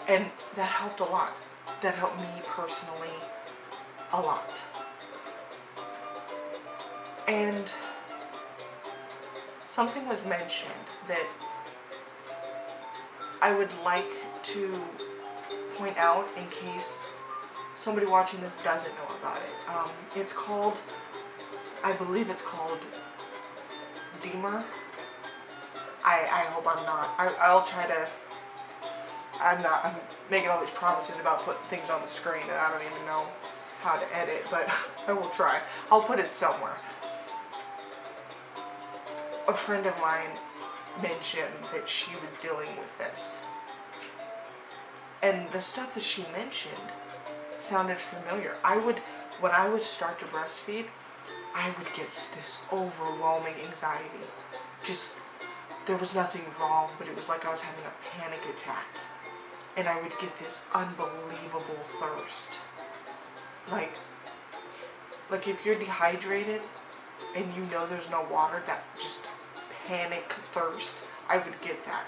And that helped a lot. That helped me personally a lot. And something was mentioned that I would like to point out in case somebody watching this doesn't know about it. It's called, I believe it's called Deemer. I hope I'm not. I'll try to, I'm making all these promises about putting things on the screen and I don't even know how to edit, but I will try. I'll put it somewhere. A friend of mine mentioned that she was dealing with this. And the stuff that she mentioned sounded familiar. When I would start to breastfeed, I would get this overwhelming anxiety. Just, there was nothing wrong, but it was like I was having a panic attack. And I would get this unbelievable thirst. Like if you're dehydrated and you know there's no water, that just panic thirst, I would get that.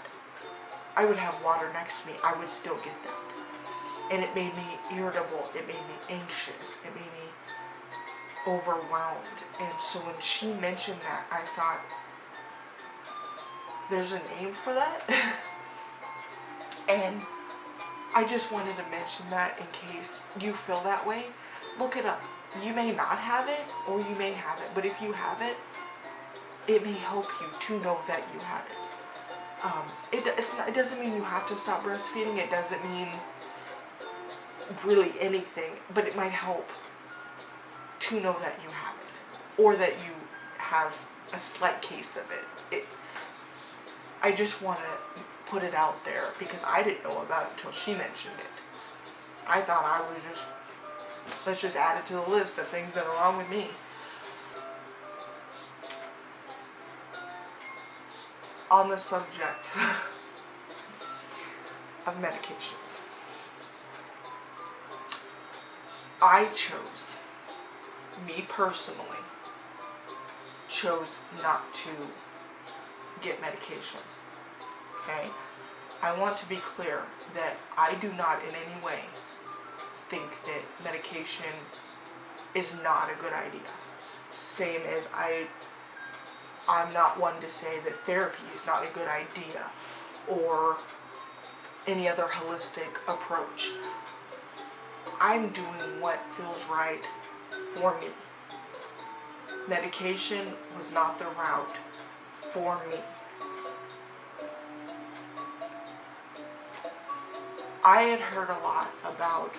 I would have water next to me, I would still get that. And it made me irritable, it made me anxious, it made me overwhelmed. And so when she mentioned that, I thought, there's a name for that? And I just wanted to mention that in case you feel that way. Look it up. You may not have it, or you may have it, but if you have it, it may help you to know that you have it. It doesn't mean you have to stop breastfeeding. It doesn't mean really anything, but it might help to know that you have it, or that you have a slight case of it. I just want to put it out there because I didn't know about it until she mentioned it. I thought I was just, let's just add it to the list of things that are wrong with me. On the subject of medications, I chose, me personally, chose not to get medication. Okay? I want to be clear that I do not in any way think that medication is not a good idea. Same as I'm not one to say that therapy is not a good idea or any other holistic approach. I'm doing what feels right for me. Medication was not the route for me. I had heard a lot about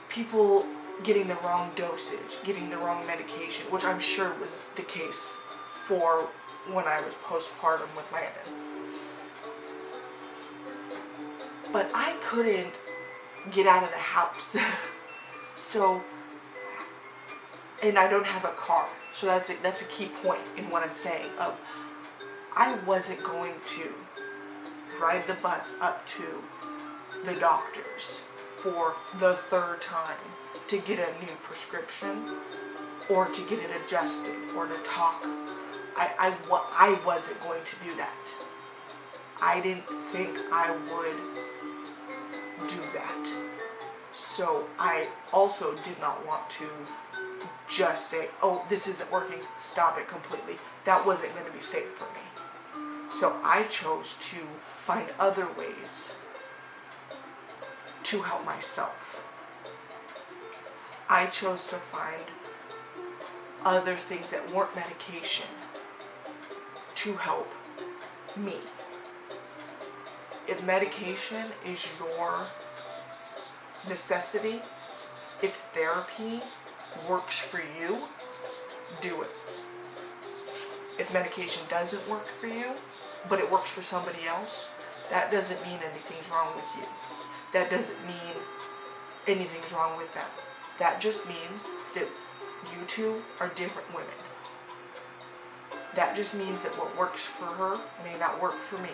people getting the wrong dosage, getting the wrong medication, which I'm sure was the case for when I was postpartum with Landon. But I couldn't get out of the house. So, and I don't have a car. So that's a key point in what I'm saying. I wasn't going to ride the bus up to the doctor's for the third time to get a new prescription or to get it adjusted or to talk. I wasn't going to do that. I didn't think I would do that. So I also did not want to just say, oh, this isn't working, stop it completely. That wasn't going to be safe for me. So I chose to find other ways to help myself. I chose to find other things that weren't medication to help me. If medication is your necessity, if therapy works for you, do it. If medication doesn't work for you, but it works for somebody else, that doesn't mean anything's wrong with you. That doesn't mean anything's wrong with them. That just means that you two are different women. That just means that what works for her may not work for me.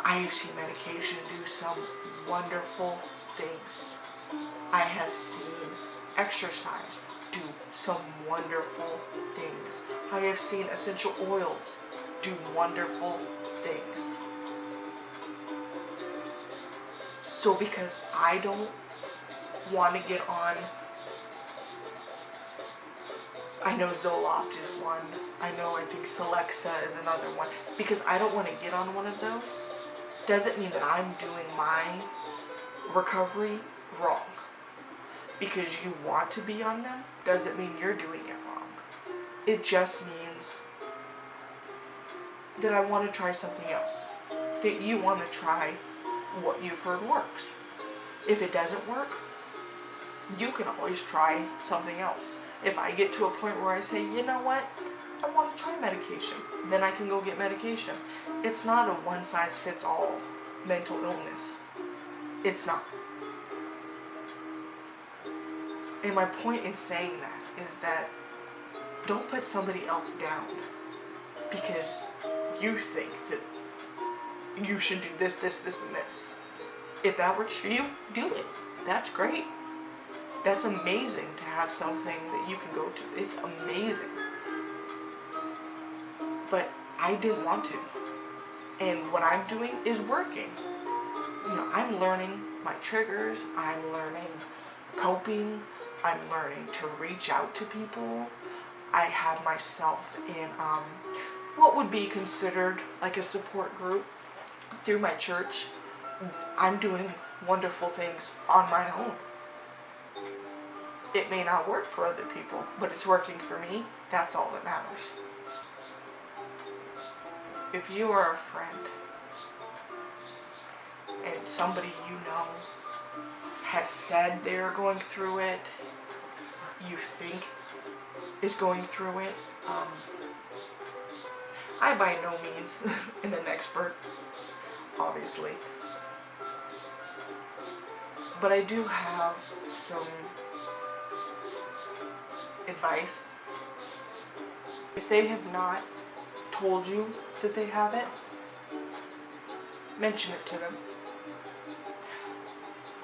I have seen medication do some wonderful things. I have seen exercise do some wonderful things. I have seen essential oils do wonderful things. So because I don't want to get on, I know Zoloft is one, I think Celexa is another one, because I don't want to get on one of those, doesn't mean that I'm doing my recovery wrong. Because you want to be on them doesn't mean you're doing it wrong. It just means that I want to try something else. That you want to try what you've heard works. If it doesn't work, you can always try something else. If I get to a point where I say, you know what, I want to try medication, then I can go get medication. It's not a one-size-fits-all mental illness. It's not. And my point in saying that is that don't put somebody else down because you think that you should do this, this, this, and this. If that works for you, do it. That's great. That's amazing to have something that you can go to. It's amazing. But I didn't want to. And what I'm doing is working. I'm learning my triggers. I'm learning coping. I'm learning to reach out to people. I have myself in what would be considered like a support group through my church. I'm doing wonderful things on my own. It may not work for other people, but it's working for me. That's all that matters. If you are a friend and somebody you know has said they're going through it, you think is going through it, I by no means am an expert, obviously, but I do have some advice. If they have not told you that they have it, mention it to them.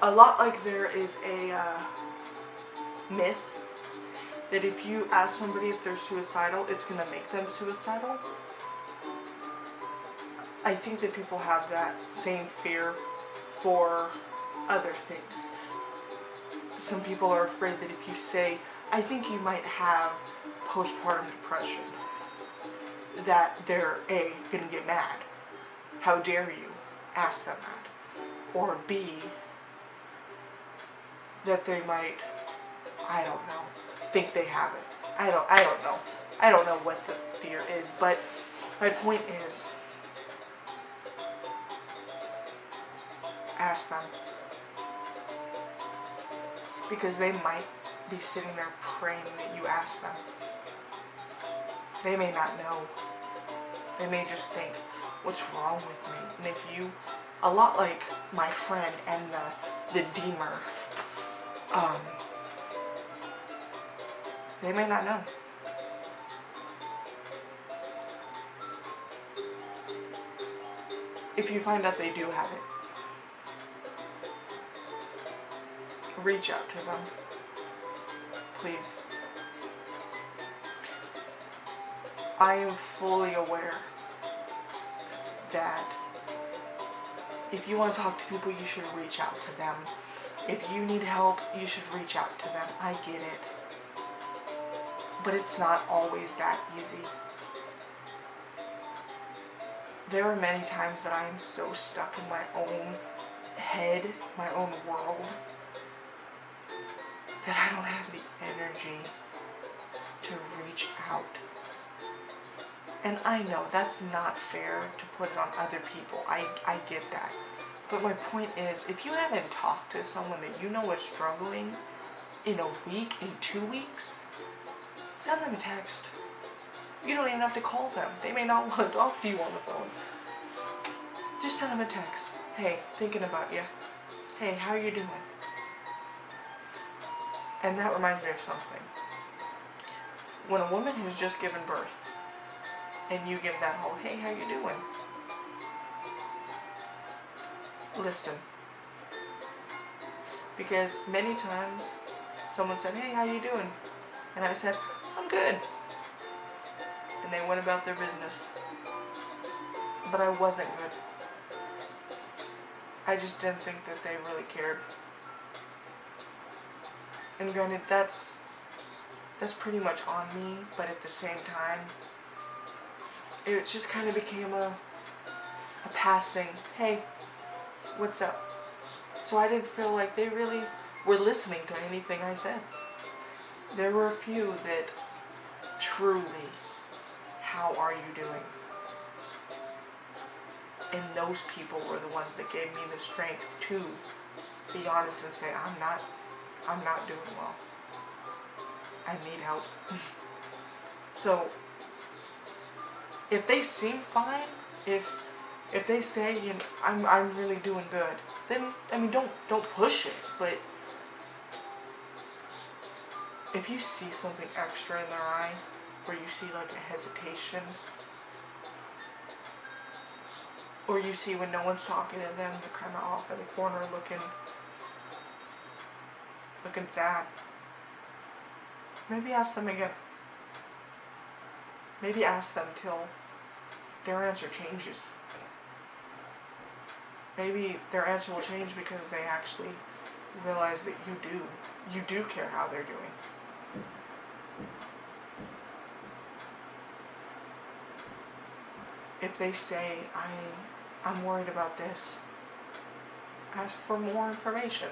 A lot like there is a myth that if you ask somebody if they're suicidal, it's going to make them suicidal. I think that people have that same fear for other things. Some people are afraid that if you say, I think you might have postpartum depression, that they're A, going to get mad. How dare you ask them that? Or B, that they might, I don't know, think they have it. I don't know. I don't know what the fear is, but my point is, ask them. Because they might be sitting there praying that you ask them. They may not know. They may just think, what's wrong with me? And if you, a lot like my friend and the Deemer, they may not know. If you find out they do have it, reach out to them, please. I am fully aware that if you want to talk to people, you should reach out to them. If you need help, you should reach out to them. I get it. But it's not always that easy. There are many times that I am so stuck in my own head, my own world, that I don't have the energy to reach out. And I know that's not fair to put it on other people. I get that. But my point is, if you haven't talked to someone that you know is struggling in a week, in 2 weeks, send them a text. You don't even have to call them. They may not want to talk to you on the phone. Just send them a text. Hey, thinking about you. Hey, how are you doing? And that reminds me of something. When a woman has just given birth, and you give that whole, hey, how you doing? Listen. Because many times, someone said, hey, how you doing? And I said, I'm good. And they went about their business. But I wasn't good. I just didn't think that they really cared. And granted, that's pretty much on me, but at the same time, it just kind of became a passing, hey, what's up? So I didn't feel like they really were listening to anything I said. There were a few that truly, how are you doing? And those people were the ones that gave me the strength to be honest and say, I'm not doing well. I need help. So if they seem fine, if they say, you know, I'm really doing good, then I mean don't push it. But if you see something extra in their eye, or you see like a hesitation, or you see when no one's talking to them, they're kind of off in the corner looking sad, maybe ask them again. Maybe ask them till their answer changes. Maybe their answer will change because they actually realize that you do care how they're doing. If they say, I'm worried about this, ask for more information.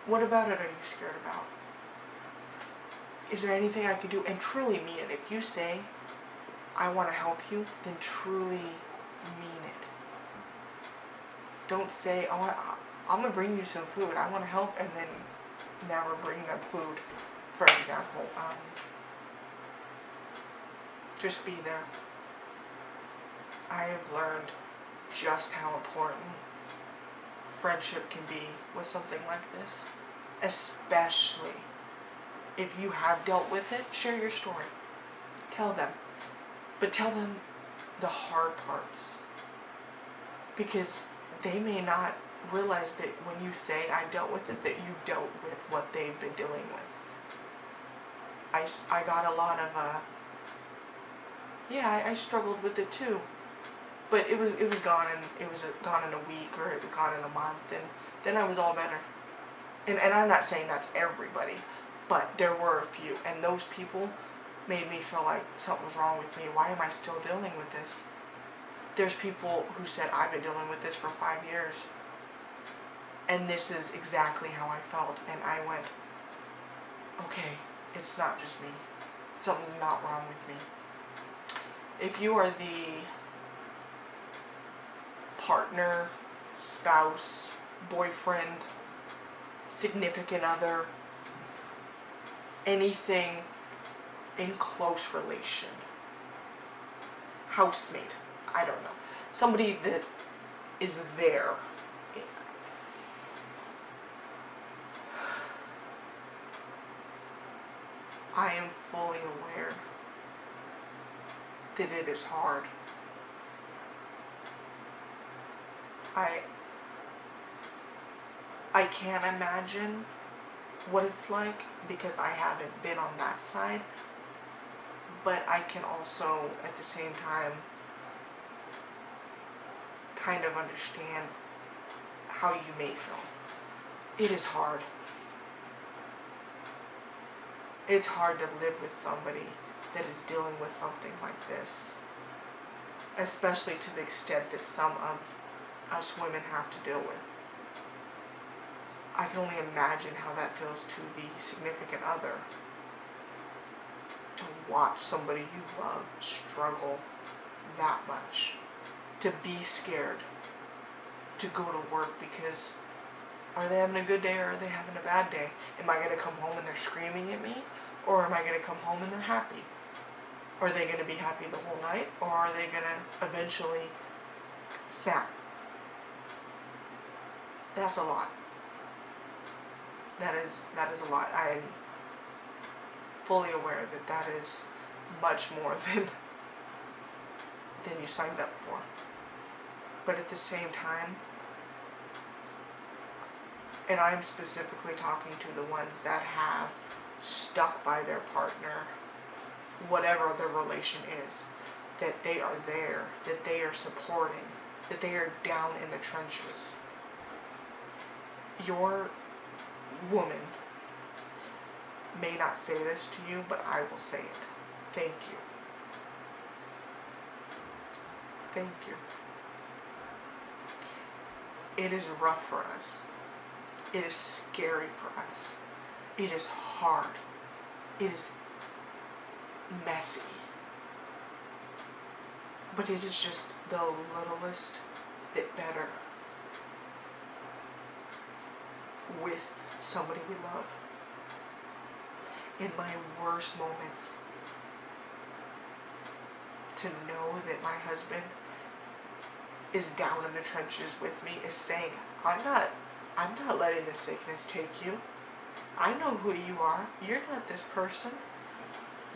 What about it are you scared about? Is there anything I could do? And truly mean it. If you say, I want to help you, then truly mean it. Don't say, oh, I'm going to bring you some food. I want to help, and then never bring them food, for example. Just be there. I have learned just how important friendship can be with something like this. Especially if you have dealt with it, share your story. Tell them. But tell them the hard parts. Because they may not realize that when you say, I dealt with it, that you dealt with what they've been dealing with. I got a lot of, I struggled with it too. But it was gone, and it was gone in a week, or it was gone in a month, and then I was all better. And I'm not saying that's everybody, but there were a few, and those people made me feel like something was wrong with me. Why am I still dealing with this? There's people who said, I've been dealing with this for 5 years, and this is exactly how I felt. And I went, okay, it's not just me. Something's not wrong with me. If you are the partner, spouse, boyfriend, significant other, anything in close relation, housemate, I don't know, somebody that is there. I am fully aware that it is hard. I can't imagine what it's like because I haven't been on that side, but I can also at the same time kind of understand how you may feel. It is hard. It's hard to live with somebody that is dealing with something like this, especially to the extent that some of us women have to deal with. I can only imagine how that feels to the significant other, to watch somebody you love struggle that much, to be scared, to go to work because are they having a good day or are they having a bad day? Am I going to come home and they're screaming at me, or am I going to come home and they're happy? Are they going to be happy the whole night, or are they going to eventually snap? That's a lot. That is a lot. I am fully aware that that is much more than you signed up for. But at the same time, and I'm specifically talking to the ones that have stuck by their partner, whatever the relation is, that they are there, that they are supporting, that they are down in the trenches. Your woman may not say this to you, but I will say it. Thank you. Thank you. It is rough for us. It is scary for us. It is hard. It is messy. But it is just the littlest bit better with somebody we love. In my worst moments, to know that my husband is down in the trenches with me, is saying, I'm not letting this sickness take you. I know who you are. You're not this person.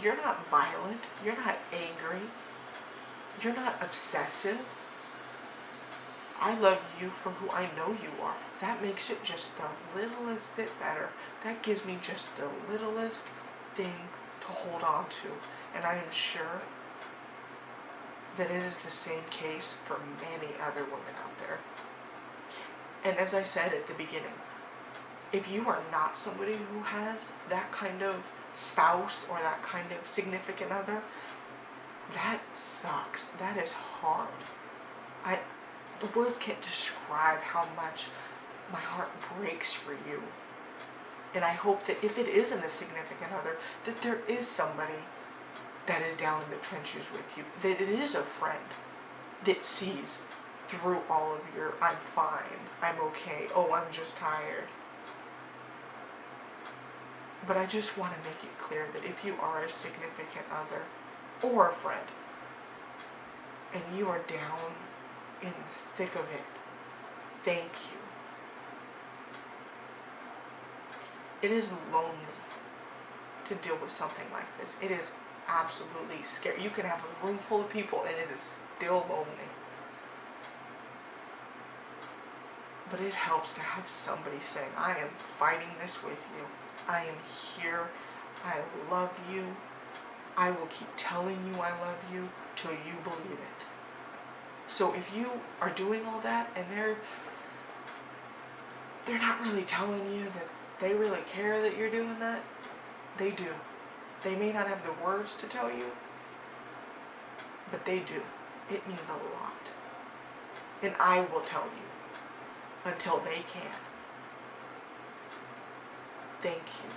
You're not violent. You're not angry. You're not obsessive. I love you for who I know you are. That makes it just the littlest bit better. That gives me just the littlest thing to hold on to. And I am sure that it is the same case for many other women out there. And as I said at the beginning, if you are not somebody who has that kind of spouse or that kind of significant other, that sucks. That is hard. The words can't describe how much my heart breaks for you. And I hope that if it isn't a significant other, that there is somebody that is down in the trenches with you. That it is a friend that sees through all of your, I'm fine, I'm okay, oh, I'm just tired. But I just want to make it clear that if you are a significant other or a friend, and you are down in the thick of it, thank you. It is lonely to deal with something like this. It is absolutely scary. You can have a room full of people and it is still lonely. But it helps to have somebody saying, I am fighting this with you. I am here. I love you. I will keep telling you I love you till you believe it. So if you are doing all that and they're not really telling you that they really care that you're doing that, they do. They may not have the words to tell you, but they do. It means a lot. And I will tell you until they can. Thank you.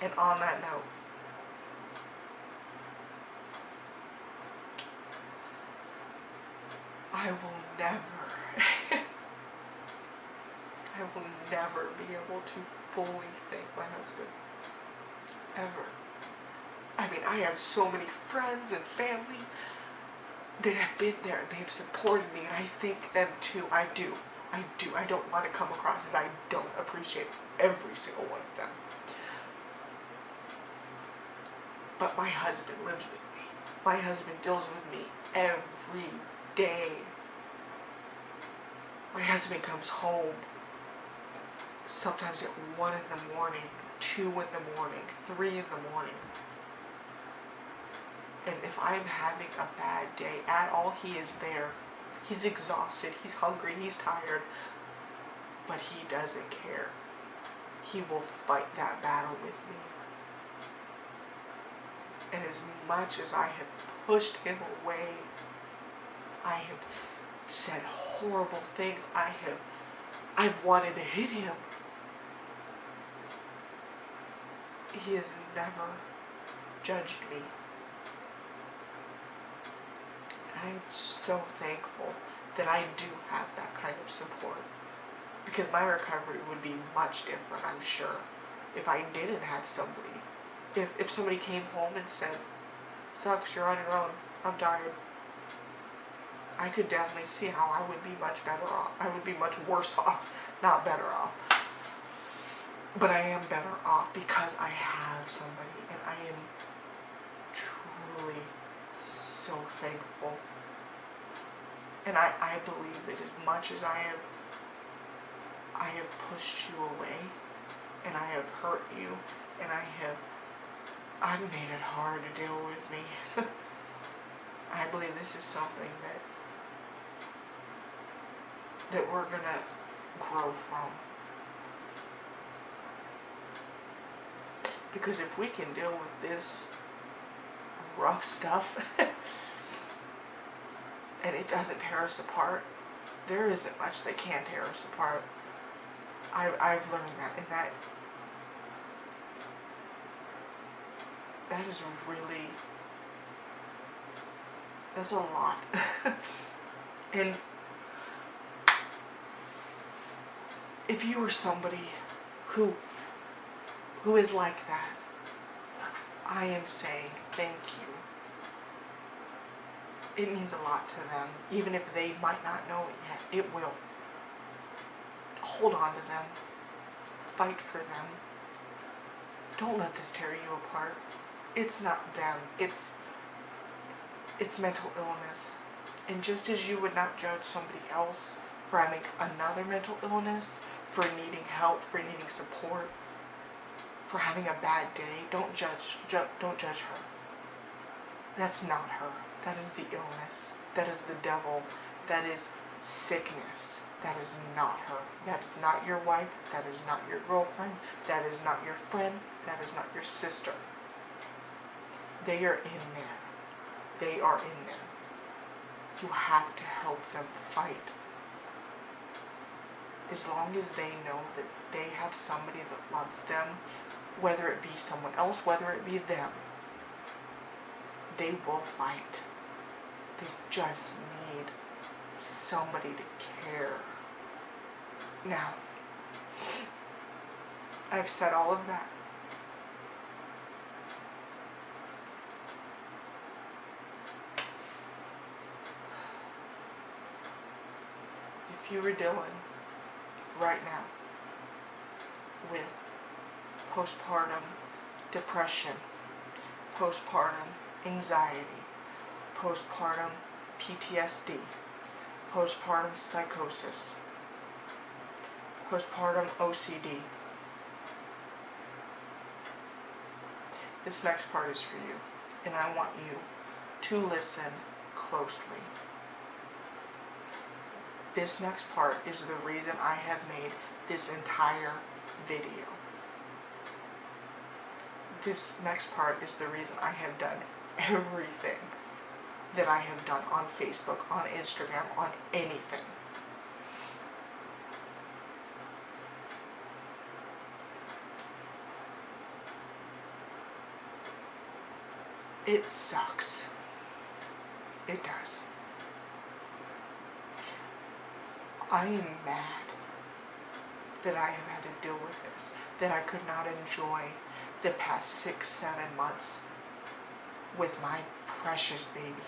And on that note, I will never be able to fully thank my husband. Ever. I mean, I have so many friends and family that have been there and they've supported me, and I thank them too. I do. I don't want to come across as I don't appreciate every single one of them. But my husband lives with me. My husband deals with me every day. My husband comes home sometimes at 1 in the morning, 2 in the morning, 3 in the morning. And if I'm having a bad day at all, he is there. He's exhausted, he's hungry, he's tired, but he doesn't care. He will fight that battle with me. And as much as I have pushed him away, I have said horrible things, I've wanted to hit him, he has never judged me. And I am so thankful that I do have that kind of support, because my recovery would be much different, I'm sure, if I didn't have somebody. If somebody came home and said, sucks, you're on your own, I'm tired, I could definitely see how I would be much better off. I would be much worse off, not better off. But I am better off because I have somebody, and I am truly so thankful. And I believe that as much as I have pushed you away, and I have hurt you, and I've made it hard to deal with me. I believe this is something that we're gonna grow from. Because if we can deal with this rough stuff, and it doesn't tear us apart, there isn't much that can tear us apart. I've learned that, and that is really, that's a lot. And if you are somebody who is like that, I am saying thank you. It means a lot to them, even if they might not know it yet. It will. Hold on to them. Fight for them. Don't let this tear you apart. It's not them. It's mental illness. And just as you would not judge somebody else for having another mental illness, for needing help, for needing support, for having a bad day, don't judge her. That's not her. That is the illness. That is the devil. That is sickness. That is not her. That is not your wife. That is not your girlfriend. That is not your friend. That is not your sister. They are in there. They are in there. You have to help them fight. As long as they know that they have somebody that loves them, whether it be someone else, whether it be them, they will fight. They just need somebody to care. Now, I've said all of that. If you were dealing right now with postpartum depression, postpartum anxiety, postpartum PTSD, postpartum psychosis, postpartum OCD, this next part is for you, and I want you to listen closely. This next part is the reason I have made this entire video. This next part is the reason I have done everything that I have done on Facebook, on Instagram, on anything. It sucks. It does. I am mad that I have had to deal with this, that I could not enjoy the past 6-7 months with my precious baby,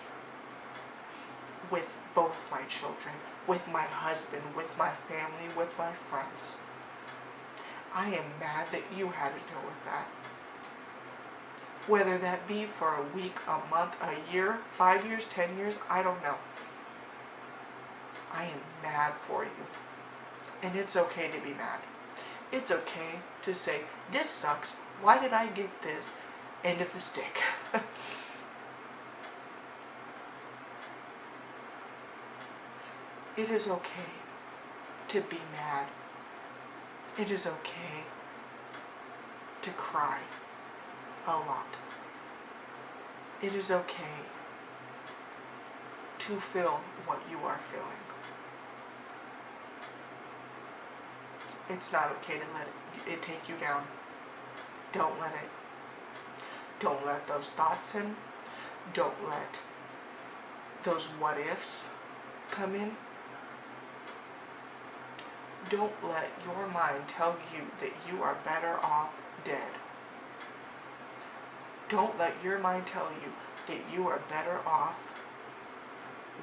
with both my children, with my husband, with my family, with my friends. I am mad that you had to deal with that. Whether that be for a week, a month, a year, 5 years, 10 years, I don't know. I am mad for you. And it's okay to be mad. It's okay to say, this sucks. Why did I get this end of the stick? It is okay to be mad. It is okay to cry a lot. It is okay to feel what you are feeling. It's not okay to let it take you down. Don't let it. Don't let those thoughts in. Don't let those what ifs come in. Don't let your mind tell you that you are better off dead. Don't let your mind tell you that you are better off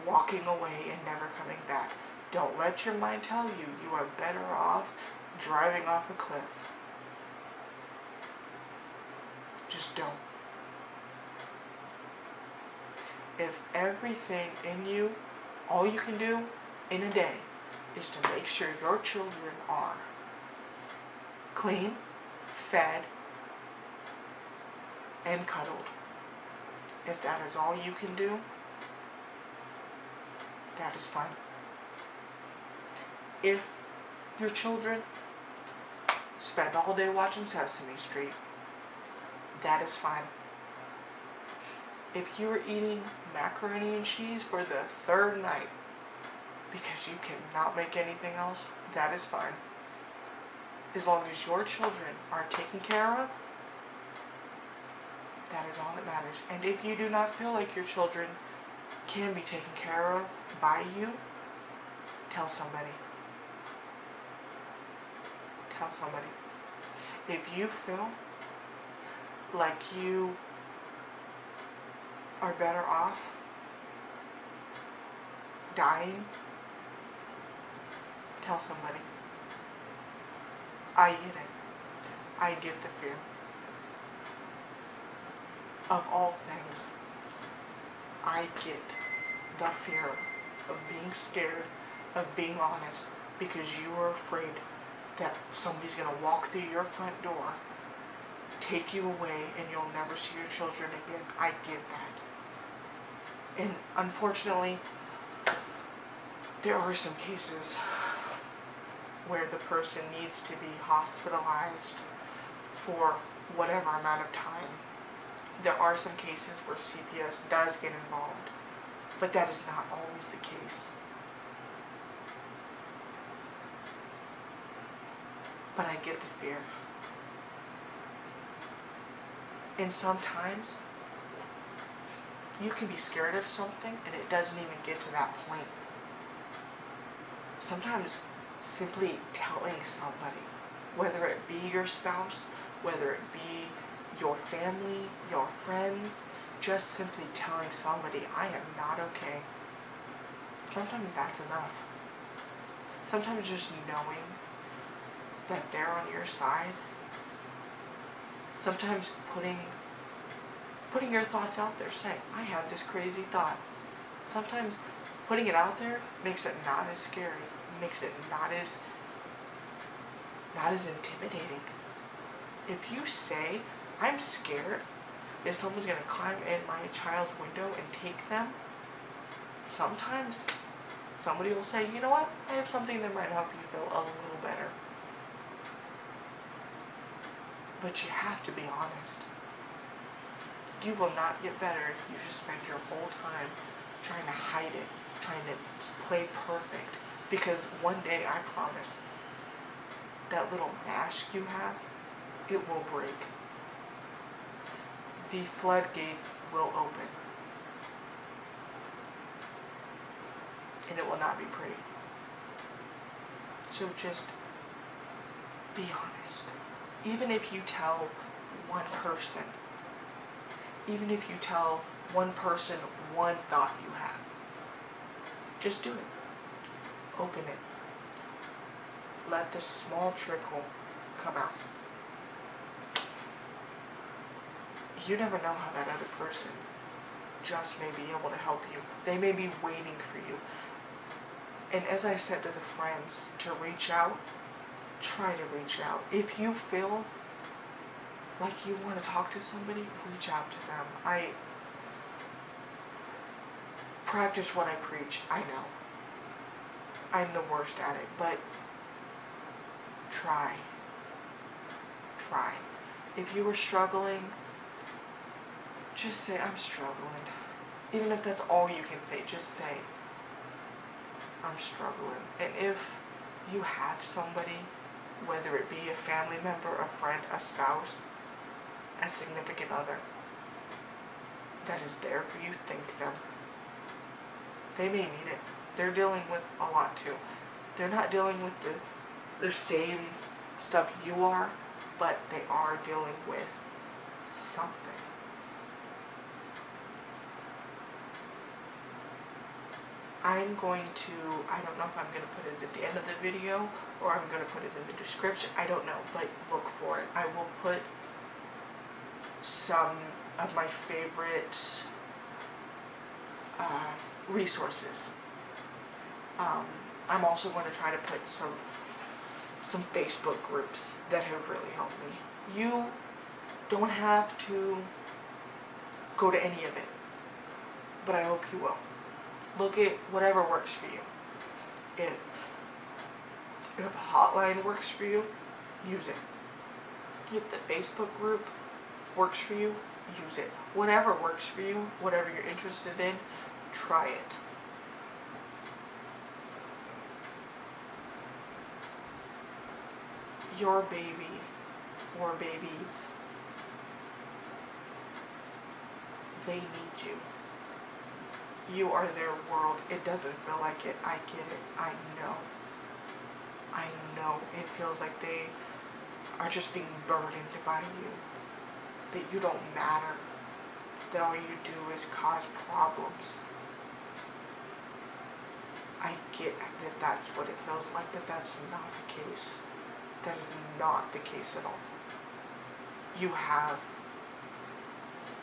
walking away and never coming back. Don't let your mind tell you you are better off driving off a cliff. Just don't. If everything in you, all you can do in a day is to make sure your children are clean, fed, and cuddled. If that is all you can do, that is fine. If your children spend all day watching Sesame Street, that is fine. If you are eating macaroni and cheese for the third night because you cannot make anything else, that is fine. As long as your children are taken care of, that is all that matters. And if you do not feel like your children can be taken care of by you, tell somebody. Tell somebody. If you feel like you are better off dying, tell somebody. I get it. I get the fear. Of all things, I get the fear of being scared, of being honest, because you are afraid that somebody's going to walk through your front door, take you away, and you'll never see your children again. I get that. And unfortunately, there are some cases where the person needs to be hospitalized for whatever amount of time. There are some cases where CPS does get involved, but that is not always the case. But I get the fear. And sometimes you can be scared of something and it doesn't even get to that point. Sometimes simply telling somebody, whether it be your spouse, whether it be your family, your friends, just simply telling somebody, I am not okay. Sometimes that's enough. Sometimes just knowing that they're on your side. Sometimes putting your thoughts out there, saying, I had this crazy thought. Sometimes putting it out there makes it not as scary, makes it not as intimidating. If you say, I'm scared that someone's going to climb in my child's window and take them, sometimes somebody will say, you know what, I have something that might help you feel a little better. But you have to be honest. You will not get better if you just spend your whole time trying to hide it, trying to play perfect. Because one day, I promise, that little mask you have, it will break. The floodgates will open. And it will not be pretty. So just be honest. Even if you tell one person, even if you tell one person one thought you have, just do it. Open it. Let the small trickle come out. You never know how that other person just may be able to help you. They may be waiting for you. And as I said to the friends, to reach out, try to reach out. If you feel like you want to talk to somebody, reach out to them. I practice what I preach, I know. I'm the worst at it, but try. Try. If you were struggling, just say, I'm struggling. Even if that's all you can say, just say, I'm struggling. And if you have somebody, whether it be a family member, a friend, a spouse, a significant other, that is there for you, thank them. They may need it. They're dealing with a lot too. They're not dealing with the same stuff you are, but they are dealing with something. I'm going to, I don't know if I'm going to put it at the end of the video or I'm going to put it in the description. I don't know, but look for it. I will put some of my favorite resources. I'm also going to try to put some Facebook groups that have really helped me. You don't have to go to any of it, but I hope you will. Look at whatever works for you. If a hotline works for you, use it. If the Facebook group works for you, use it. Whatever works for you, whatever you're interested in, try it. Your baby or babies, they need you. You are their world. It doesn't feel like it. I get it. I know. I know. It feels like they are just being burdened by you. That you don't matter. That all you do is cause problems. I get that that's what it feels like, but that's not the case. That is not the case at all. You have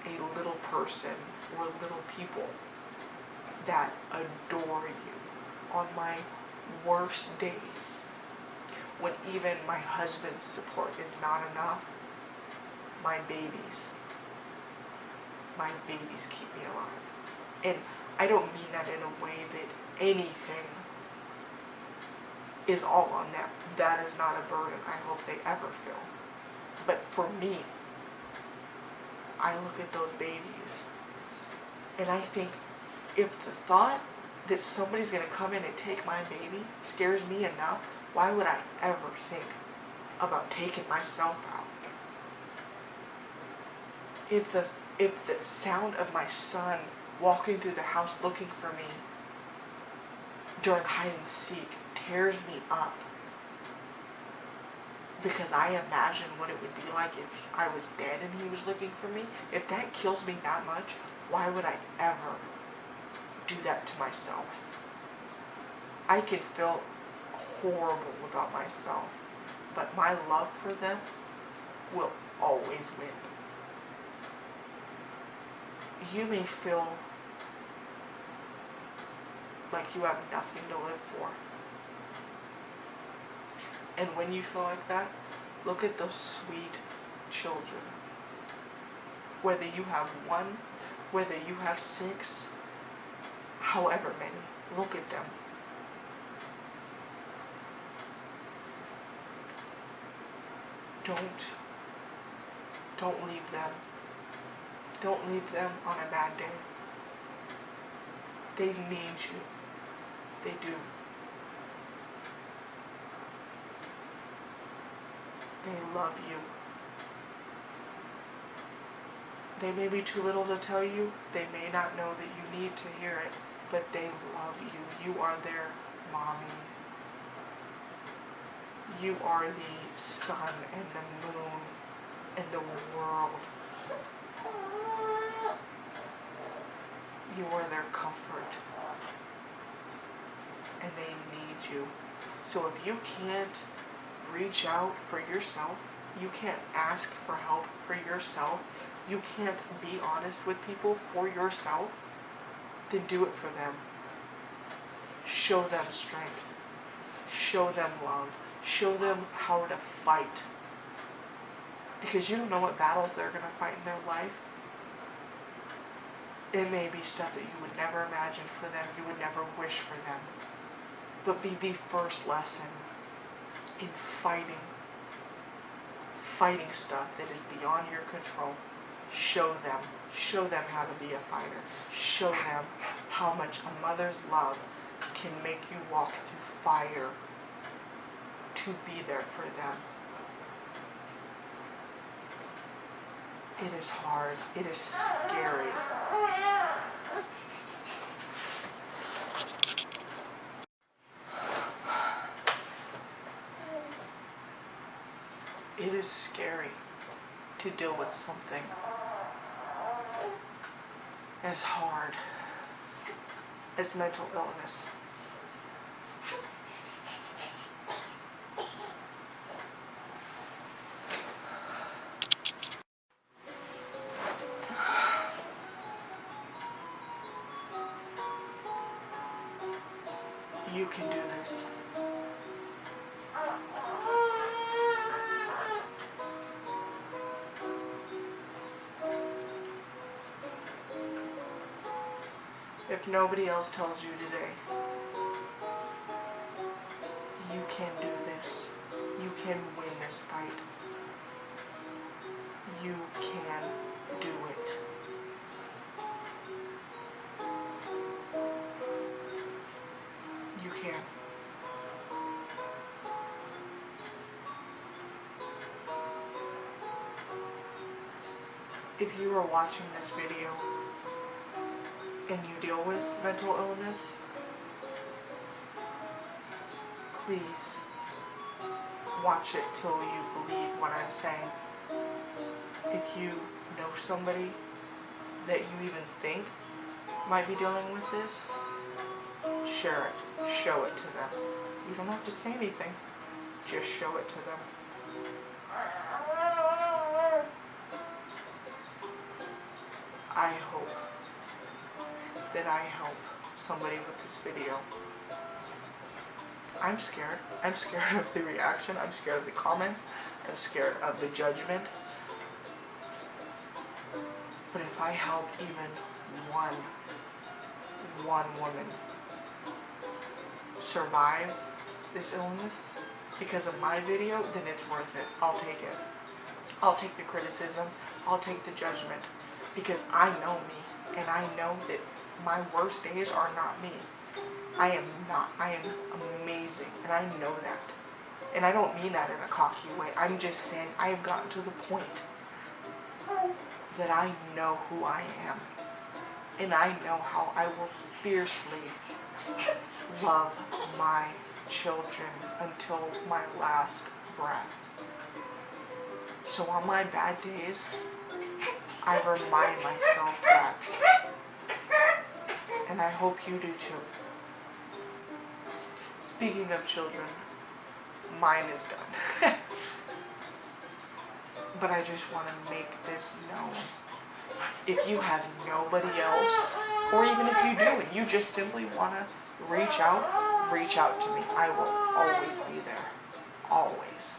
a little person or little people that adore you. On my worst days, when even my husband's support is not enough, my babies keep me alive. And I don't mean that in a way that anything is all on them. That is not a burden I hope they ever feel. But for me, I look at those babies and I think, if the thought that somebody's going to come in and take my baby scares me enough, why would I ever think about taking myself out? If the sound of my son walking through the house looking for me during hide and seek tears me up, because I imagine what it would be like if I was dead and he was looking for me, if that kills me that much, why would I ever do that to myself? I can feel horrible about myself, but my love for them will always win. You may feel like you have nothing to live for. And when you feel like that, look at those sweet children. Whether you have one, whether you have 6, however many, look at them. Don't leave them. Don't leave them on a bad day. They need you. They do. They love you. They may be too little to tell you. They may not know that you need to hear it, but they love you. You are their mommy. You are the sun and the moon and the world. You are their comfort. And they need you. So if you can't reach out for yourself, you can't ask for help for yourself, you can't be honest with people for yourself, then do it for them. Show them strength. Show them love. Show them how to fight. Because you don't know what battles they're going to fight in their life. It may be stuff that you would never imagine for them, you would never wish for them. But be the first lesson in fighting stuff that is beyond your control. Show them how to be a fighter. Show them how much a mother's love can make you walk through fire to be there for them. It is hard. It is scary. It is scary to deal with something as hard as mental illness. You can do this. If nobody else tells you today, you can do this. You can win this fight. You can do it. You can. If you are watching this video and you deal with mental illness, please watch it till you believe what I'm saying. If you know somebody that you even think might be dealing with this, share it, show it to them. You don't have to say anything, just show it to them. I hope that I help somebody with this video. I'm scared. I'm scared of the reaction. I'm scared of the comments. I'm scared of the judgment. But if I help even one woman survive this illness because of my video, then it's worth it. I'll take it. I'll take the criticism. I'll take the judgment. Because I know me, and I know that my worst days are not me. I am not. I am amazing, and I know that. And I don't mean that in a cocky way. I'm just saying I have gotten to the point that I know who I am. And I know how I will fiercely love my children until my last breath. So on my bad days, I remind myself that. And I hope you do too. Speaking of children, mine is done. But I just want to make this known. If you have nobody else, or even if you do and you just simply want to reach out to me. I will always be there. Always.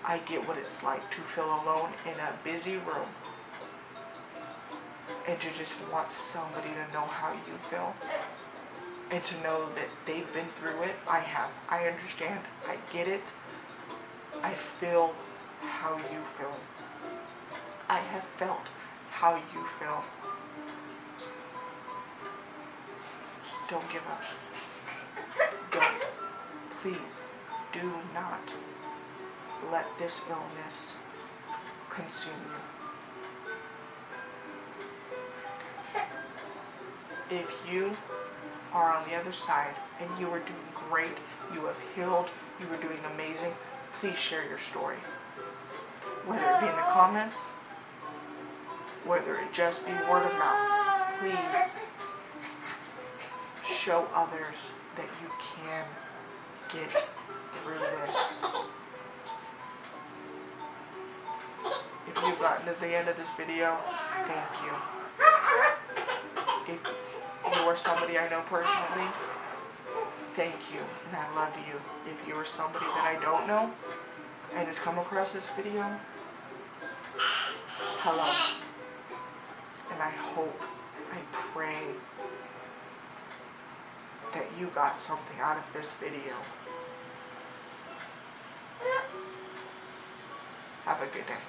I get what it's like to feel alone in a busy room and to just want somebody to know how you feel and to know that they've been through it. I have. I understand. I get it. I feel how you feel. I have felt how you feel. Don't give up. Don't. Please do not let this illness consume you. If you are on the other side and you are doing great, you have healed, you are doing amazing, please share your story. Whether it be in the comments, whether it just be word of mouth, please show others that you can get through this. If you've gotten to the end of this video, thank you. If you are somebody I know personally, thank you, and I love you. If you are somebody that I don't know and has come across this video, hello. And I hope, I pray that you got something out of this video. Have a good day.